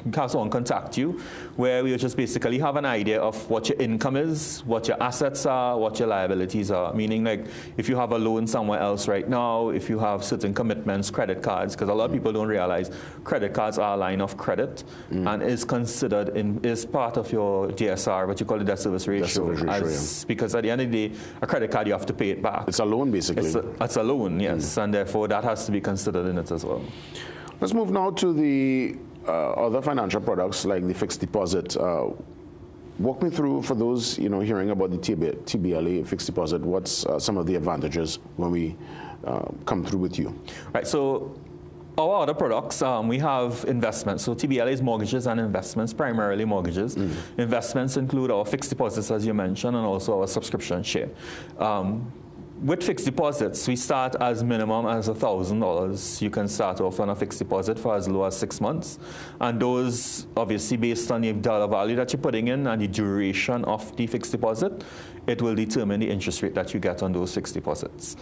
[SPEAKER 11] contact you, where we'll just basically have an idea of what your income is, what your assets are, what your liabilities are. Meaning, like, if you have a loan somewhere else right now, if you have certain commitments, credit cards, because a lot of people don't realize credit cards are a line of credit and is considered is part of your DSR, what you call the debt service ratio. Because at the end of the day, a credit card, you have to pay it back.
[SPEAKER 4] It's a loan, basically.
[SPEAKER 11] It's a loan, yes, and therefore that has to be considered in it as well.
[SPEAKER 4] Let's move now to the other financial products like the fixed deposit. Walk me through, for those hearing about the TBLA fixed deposit, what's some of the advantages when we come through with you?
[SPEAKER 11] Right, so our other products, we have investments. So TBLA is mortgages and investments, primarily mortgages. Investments include our fixed deposits, as you mentioned, and also our subscription share. With fixed deposits, we start as minimum as $1,000. You can start off on a fixed deposit for as low as 6 months. And those, obviously, based on the dollar value that you're putting in and the duration of the fixed deposit, it will determine the interest rate that you get on those fixed deposits.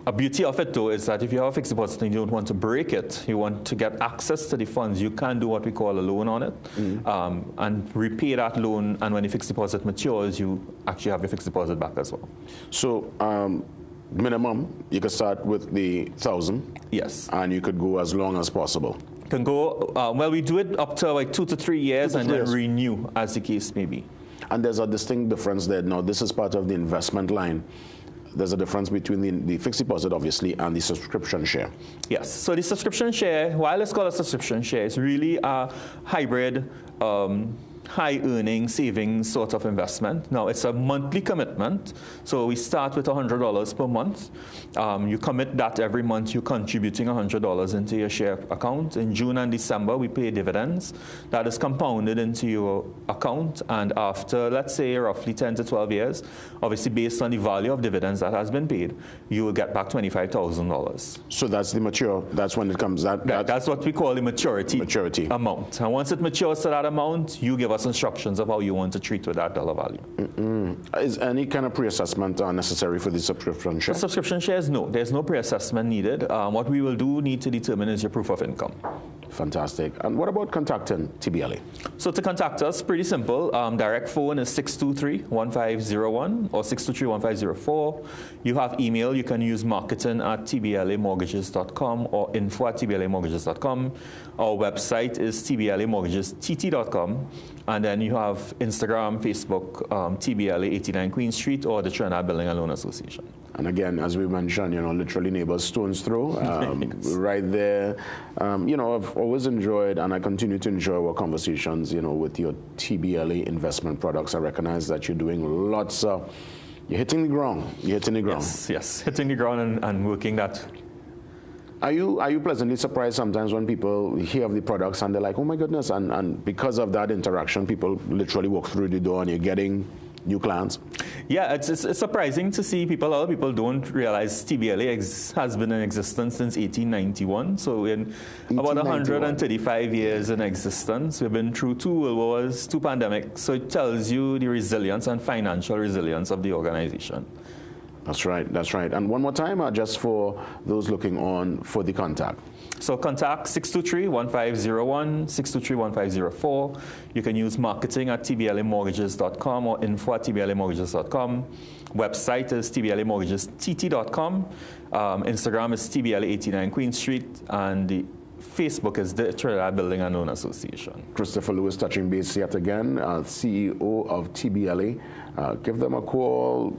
[SPEAKER 11] A beauty of it, though, is that if you have a fixed deposit and you don't want to break it, you want to get access to the funds, you can do what we call a loan on it and repay that loan. And when the fixed deposit matures, you actually have your fixed deposit back as well.
[SPEAKER 4] So minimum, you can start with the 1,000.
[SPEAKER 11] Yes.
[SPEAKER 4] And you could go as long as possible.
[SPEAKER 11] Can go, well, we do it up to like 2 to 3 years and then renew as the case may be.
[SPEAKER 4] And there's a distinct difference there. Now, this is part of the investment line. There's a difference between the fixed deposit, obviously, and the subscription share.
[SPEAKER 11] Yes. So the subscription share, while it's called a subscription share, it's really a hybrid, high-earning savings sort of investment. Now, it's a monthly commitment. So we start with $100 per month. You commit that every month. You're contributing $100 into your share account. In June and December, we pay dividends. That is compounded into your account. And after, let's say, roughly 10 to 12 years, obviously based on the value of dividends that has been paid, you will get back $25,000.
[SPEAKER 4] So that's the mature, that's when it comes,
[SPEAKER 11] that's what we call the maturity amount. And once it matures to that amount, you give us instructions of how you want to treat with that dollar value.
[SPEAKER 4] Is any kind of pre-assessment necessary for the subscription share?
[SPEAKER 11] For subscription shares, no. There's no pre-assessment needed. What we will need to determine is your proof of income.
[SPEAKER 4] Fantastic. And what about contacting TBLA?
[SPEAKER 11] So to contact us, pretty simple. Direct phone is 623-1501 or 623-1504. You have email. You can use marketing@tblamortgages.com or info@tblamortgages.com. Our website is tblamortgagestt.com. And then you have Instagram, Facebook, TBLA 89 Queen Street, or the Trinidad Building and Loan Association.
[SPEAKER 4] And again, as we mentioned, literally neighbors stone's throw, right there. I've always enjoyed, and I continue to enjoy our conversations, with your TBLA investment products. I recognize that you're doing lots of, you're hitting the ground.
[SPEAKER 11] Yes, hitting the ground and working that.
[SPEAKER 4] Are you pleasantly surprised sometimes when people hear of the products and they're like, oh my goodness, and because of that interaction, people literally walk through the door and you're getting new clients?
[SPEAKER 11] Yeah, it's surprising to see people. A lot of people don't realize TBLA has been in existence since 1891. So in about 135 years in existence, we've been through 2 world wars, 2 pandemics. So it tells you the resilience and financial resilience of the organization.
[SPEAKER 4] That's right. And one more time, just for those looking on for the contact.
[SPEAKER 11] So contact 623-1501, 623-1504. You can use marketing@tblamortgages.com or info@tblamortgages.com. Website is tblamortgagestt.com. Instagram is TBLA 89 Queen Street, and the Facebook is the Trinidad Building and Loan Association.
[SPEAKER 4] Christopher Lewis touching base yet again, CEO of TBLA. Give them a call,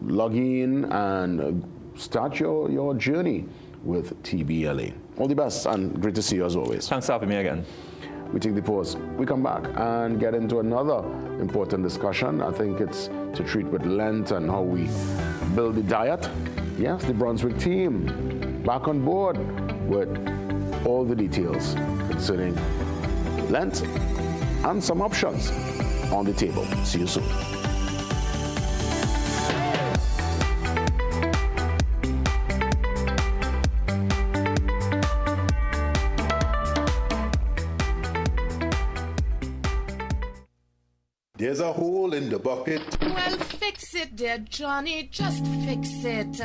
[SPEAKER 4] log in, and start your journey with TBLA. All the best, and great to see you as always.
[SPEAKER 11] Thanks for having me again.
[SPEAKER 4] We take the pause. We come back and get into another important discussion. I think it's to treat with Lent and how we build the diet. Yes, the Brunswick team back on board with all the details concerning Lent and some options on the table. See you soon.
[SPEAKER 6] Here's a hole in the bucket.
[SPEAKER 7] Well, fix it, dear Johnny, just fix it.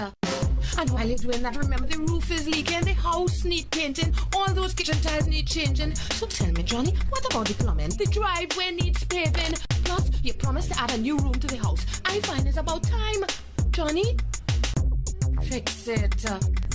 [SPEAKER 7] And while you're doing that, remember the roof is leaking, the house need painting, all those kitchen tiles need changing. So tell me, Johnny, what about the plumbing? The driveway needs paving. Plus, you promised to add a new room to the house. I find it's about time. Johnny, fix it.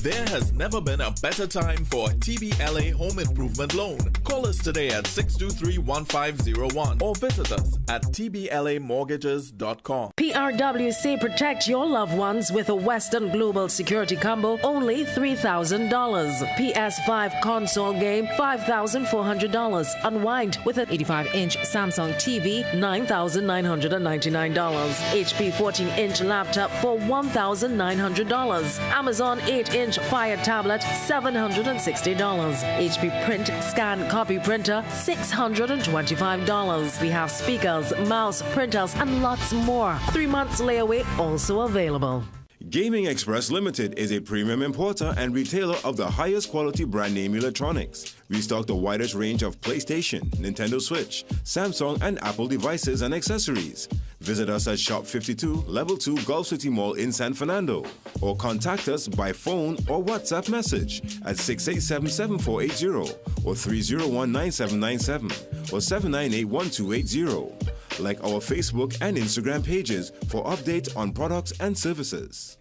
[SPEAKER 19] There has never been a better time for a TBLA home improvement loan. Call us today at 623-1501 or visit us at tblamortgages.com.
[SPEAKER 17] PRWC, protect your loved ones with a Western Global Security Combo, only $3,000. PS5 console game, $5,400. Unwind with an 85-inch Samsung TV, $9,999. HP 14-inch laptop for $1,900. Amazon 8-inch Fire tablet, $760. HP print, scan, copy printer, $625. We have speakers, mouse, printers, and lots more. 3 months layaway also available.
[SPEAKER 3] Gaming Express Limited is a premium importer and retailer of the highest quality brand name electronics. We stock the widest range of PlayStation, Nintendo Switch, Samsung, and Apple devices and accessories. Visit us at Shop 52, Level 2, Gulf City Mall in San Fernando, or contact us by phone or WhatsApp message at 687-7480 or 301-9797 or 798-1280. Like our Facebook and Instagram pages for updates on products and services.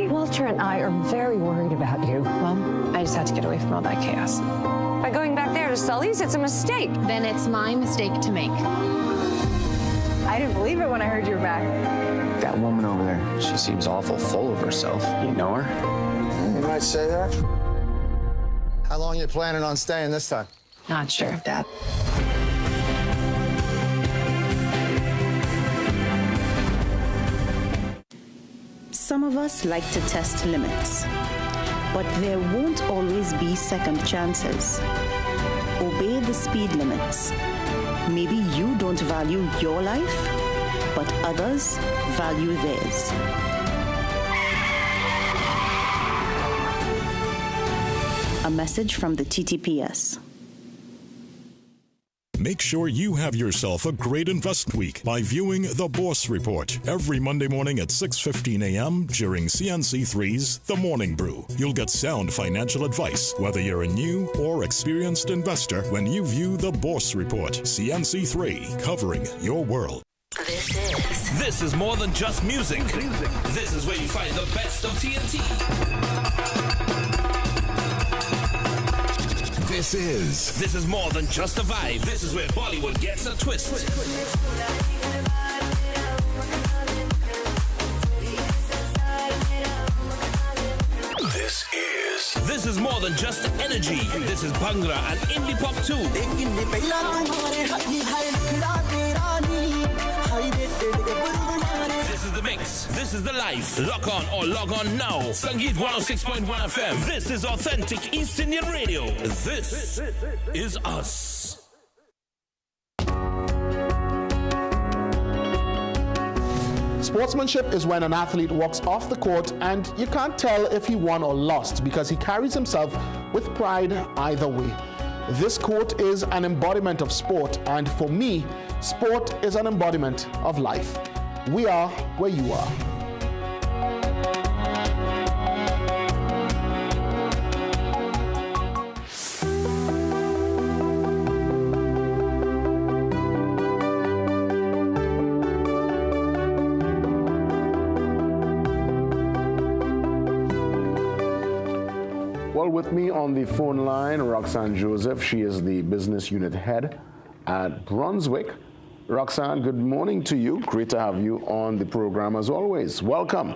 [SPEAKER 20] Walter and I are very worried about you. Well, I just had to get away from all that chaos.
[SPEAKER 21] By going back there to Sully's, it's a mistake.
[SPEAKER 20] Then it's my mistake to make.
[SPEAKER 21] I didn't believe it when I heard you were back.
[SPEAKER 26] That woman over there, she seems awful full of herself. You know her?
[SPEAKER 27] You might say that. How long are you planning on staying this time?
[SPEAKER 20] Not sure, Dad.
[SPEAKER 27] Some of us like to test limits, but there won't always be second chances. Obey the speed limits. Maybe you don't value your life, but others value theirs. A message from the TTPS.
[SPEAKER 28] Make sure you have yourself a great investment week by viewing The Boss Report every Monday morning at 6:15 a.m. during CNC3's The Morning Brew. You'll get sound financial advice, whether you're a new or experienced investor, when you view The Boss Report. CNC3, covering your world.
[SPEAKER 18] This is more than just music. This is where you find the best of TNT. This is more than just a vibe. This is where Bollywood gets a twist. This is more than just energy. This is Bhangra and indie pop too. This is the mix. This is the life. Lock on or log on now. Sangeet 106.1 FM. This is authentic East Indian radio. This is us.
[SPEAKER 28] Sportsmanship is when an athlete walks off the court and you can't tell if he won or lost because he carries himself with pride either way. This quote is an embodiment of sport, and for me, sport is an embodiment of life. We are where you are.
[SPEAKER 4] Well, with me on the phone line, Roxanne Joseph. She is the business unit head at Brunswick. Roxanne, good morning to you. Great to have you on the program as always. Welcome.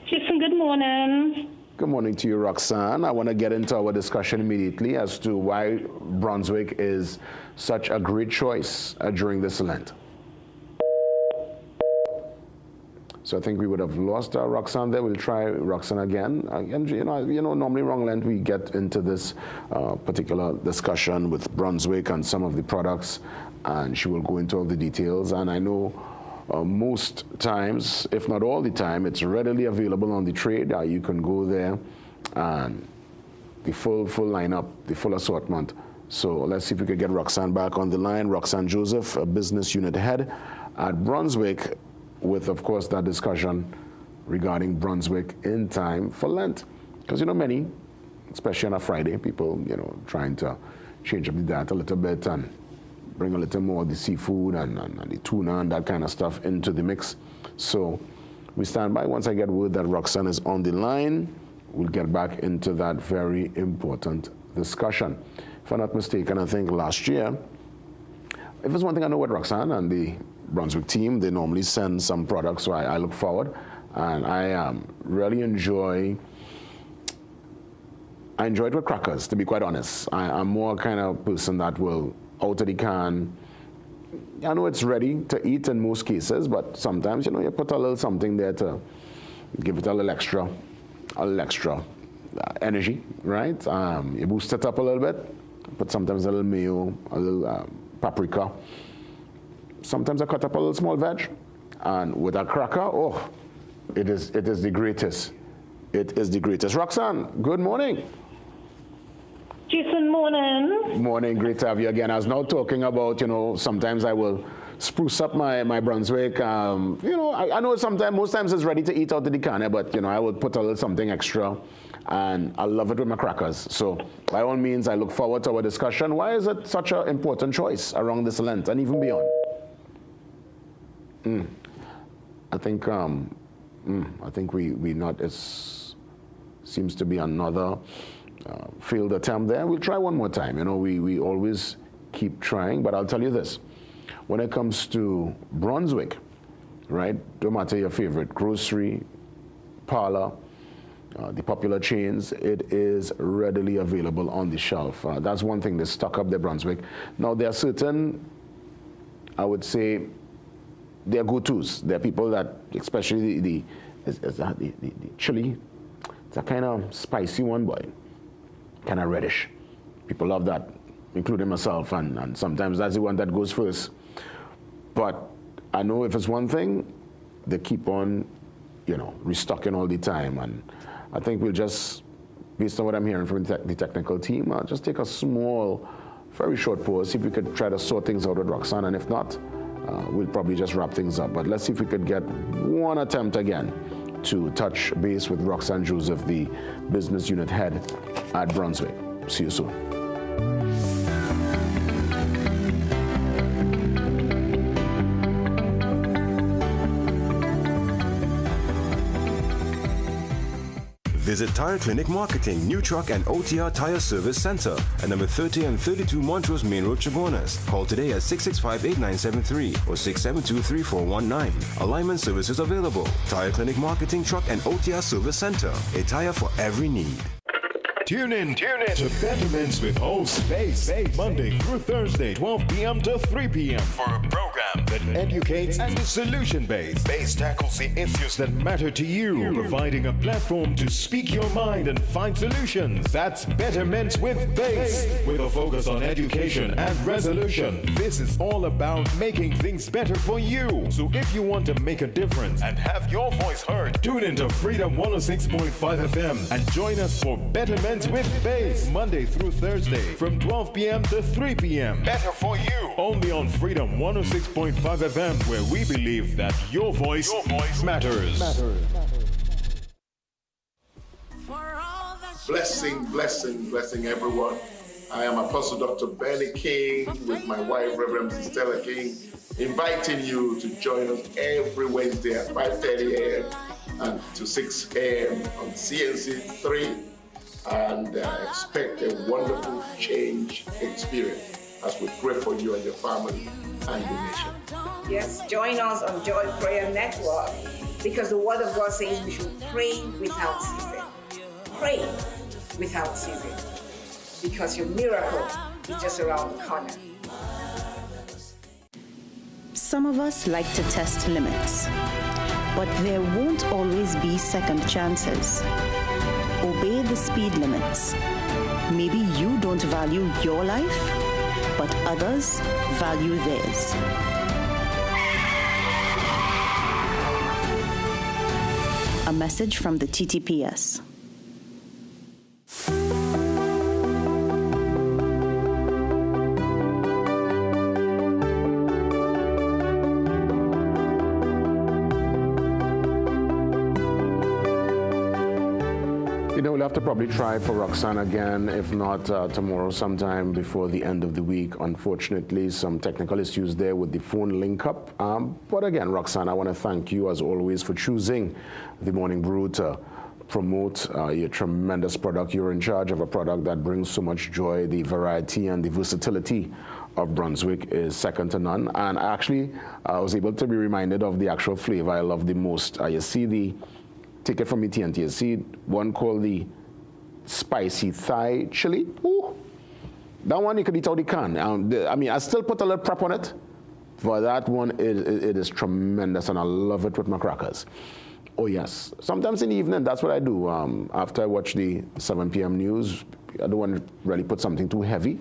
[SPEAKER 29] Jason, good morning.
[SPEAKER 4] Good morning to you, Roxanne. I want to get into our discussion immediately as to why Brunswick is such a great choice during this Lent. So I think we would have lost Roxanne there. We'll try Roxanne again. And you know, normally around Lent we get into this particular discussion with Brunswick and some of the products, and she will go into all the details. And I know most times, if not all the time, it's readily available on the trade. You can go there and the full lineup, the full assortment So let's see if we could get Roxanne back on the line. Roxanne Joseph, a business unit head at Brunswick, with, of course, that discussion regarding Brunswick in time for Lent. Because, many, especially on a Friday, people, trying to change up the diet a little bit and bring a little more of the seafood and the tuna and that kind of stuff into the mix. So we stand by. Once I get word that Roxanne is on the line, we'll get back into that very important discussion. If I'm not mistaken, I think last year, if there's one thing I know with Roxanne and the Brunswick team, they normally send some products, so I look forward. And I really enjoy it with crackers, to be quite honest. I'm more kind of person that will, out of the can, I know it's ready to eat in most cases, but sometimes, you put a little something there to give it a little extra energy, right? You boost it up a little bit, put sometimes a little mayo, a little paprika. Sometimes I cut up a little small veg, and with a cracker, it is the greatest. It is the greatest. Roxanne, good morning.
[SPEAKER 6] Jason, morning.
[SPEAKER 4] Morning, great to have you again. I was now talking about, sometimes I will spruce up my Brunswick. I know most times it's ready to eat out of the can, but, I would put a little something extra, and I love it with my crackers. So, by all means, I look forward to our discussion. Why is it such an important choice around this Lent and even beyond? I think we not, it seems to be another failed attempt there. We'll try one more time. We always keep trying, but I'll tell you this. When it comes to Brunswick, right, no matter your favorite grocery, parlor, the popular chains, it is readily available on the shelf. That's one thing, they stock up their Brunswick. Now, there are certain, I would say, they're go-tos. There are people that, especially the chili, it's a kind of spicy one, boy. Kind of reddish. People love that, including myself, and sometimes that's the one that goes first. But I know if it's one thing, they keep on, restocking all the time. And I think we'll just, based on what I'm hearing from the technical team, I'll just take a small, very short pause, see if we could try to sort things out with Roxanne, and if not, we'll probably just wrap things up. But let's see if we could get one attempt again to touch base with Roxanne Joseph, the business unit head at Brunswick. See you soon.
[SPEAKER 3] Visit Tire Clinic Marketing, New Truck and OTR Tire Service Center at number 30 and 32 Montrose Main Road, Chaguanas. Call today at 665-8973 or 672-3419. Alignment services available. Tire Clinic Marketing, Truck and OTR Service Center. A tire for every need.
[SPEAKER 28] Tune in to Betterments with host Base, Monday through Thursday, 12 p.m. to 3 p.m. for a program that educates and is solution-based. Base tackles the issues that matter to you, providing a platform to speak your mind and find solutions. That's Betterments with Base, with a focus on education and resolution. This is all about making things better for you. So if you want to make a difference and have your voice heard, tune into Freedom 106.5 FM and join us for Betterments with Base, Monday through Thursday from 12 p.m. to 3 p.m. Better for you. Only on Freedom 106.5 FM, where we believe that your voice matters.
[SPEAKER 8] Blessing, everyone. I am Apostle Dr. Benny King with my wife, Reverend Stella King, inviting you to join us every Wednesday at 5:30 a.m. and to 6 a.m. on CNC3. And expect a wonderful change experience as we pray for you and your family and the nation.
[SPEAKER 9] Yes, join us on Joy Prayer Network, because the Word of God says we should pray without ceasing. Pray without ceasing, because your miracle is just around the corner.
[SPEAKER 27] Some of us like to test limits, but there won't always be second chances. Obey the speed limits. Maybe you don't value your life, but others value theirs. A message from the TTPS.
[SPEAKER 4] You know, we'll have to probably try for Roxanne again, if not tomorrow sometime before the end of the week. Unfortunately, some technical issues there with the phone link up. But again, Roxanne, I want to thank you as always for choosing the Morning Brew to promote your tremendous product. You're in charge of a product that brings so much joy. The variety and the versatility of Brunswick is second to none. And actually, I was able to be reminded of the actual flavor I love the most. You see the, take it from me, TNT, you see one called the spicy Thai chili. Ooh, that one you could eat out the can. I mean, I still put a little prep on it, but that one, it is tremendous, and I love it with my crackers. Oh yes, sometimes in the evening, that's what I do. After I watch the 7 p.m. news, I don't want to really put something too heavy.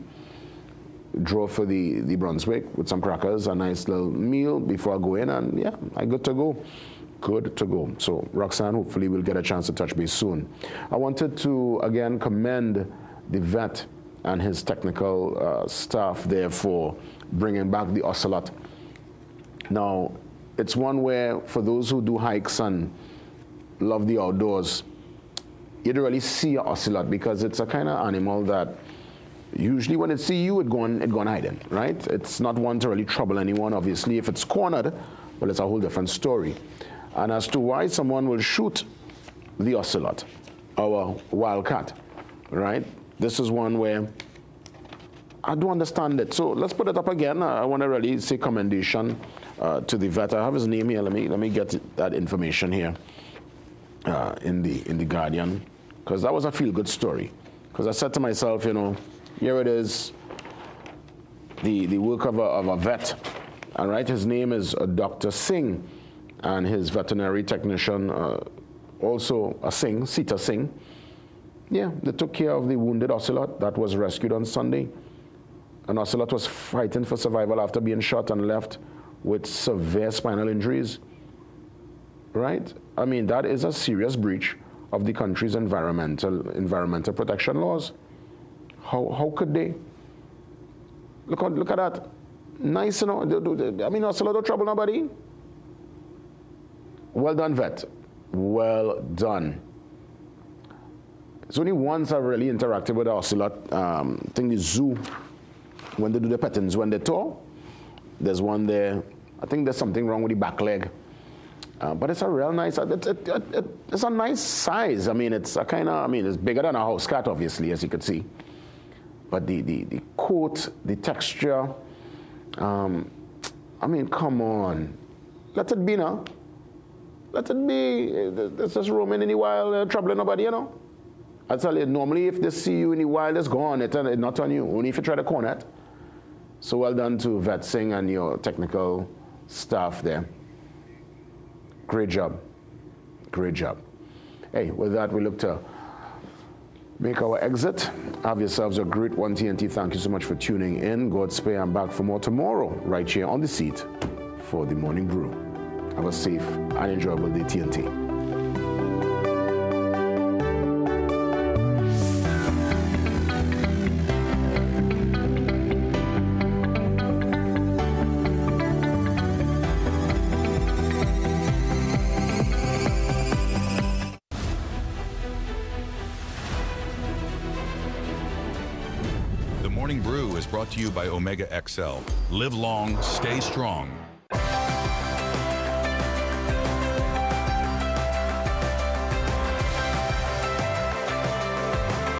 [SPEAKER 4] Draw for the Brunswick with some crackers, a nice little meal before I go in, and yeah, I'm good to go. Good to go. So Roxanne, hopefully we'll get a chance to touch base soon. I wanted to again commend the vet and his technical staff there for bringing back the ocelot. Now, it's one where for those who do hikes and love the outdoors, you don't really see an ocelot because it's a kind of animal that usually when it see you, it go hiding, right? It's not one to really trouble anyone, obviously. If it's cornered, well, it's a whole different story. And as to why someone will shoot the ocelot, our wildcat, right? This is one where I don't understand it. So let's put it up again. I want to really say commendation to the vet. I have his name here. Let me get that information here in the Guardian, because that was a feel-good story. Because I said to myself, you know, here it is, the work of a vet. All right, his name is Dr. Singh, and his veterinary technician, also a Singh, Sita Singh. Yeah, they took care of the wounded ocelot that was rescued on Sunday. An ocelot was fighting for survival after being shot and left with severe spinal injuries. Right? I mean, that is a serious breach of the country's environmental protection laws. How could they? Look at that. Nice, you know. I mean, ocelot don't trouble nobody. Well done, vet. Well done. It's only once I've really interacted with an ocelot. I think the zoo, when they do the pettings, when they tour, there's one there. I think there's something wrong with the back leg. But it's a real nice, it's a nice size. I mean, it's a kind of, I mean, it's bigger than a house cat, obviously, as you could see. But the coat, the texture, I mean, come on. Let it be now. Let it be. It's just roaming in the wild, troubling nobody, you know. I tell you, normally if they see you in the wild, it's gone. It's not on you, only if you try to corner it. So well done to Vet Singh and your technical staff there. Great job. Great job. Hey, with that, we look to make our exit. Have yourselves a great one, TNT. Thank you so much for tuning in. Godspeed. I'm back for more tomorrow, right here on the seat for the Morning Brew. Have a safe and enjoyable day, TNT.
[SPEAKER 10] The Morning Brew is brought to you by Omega XL. Live long, stay strong.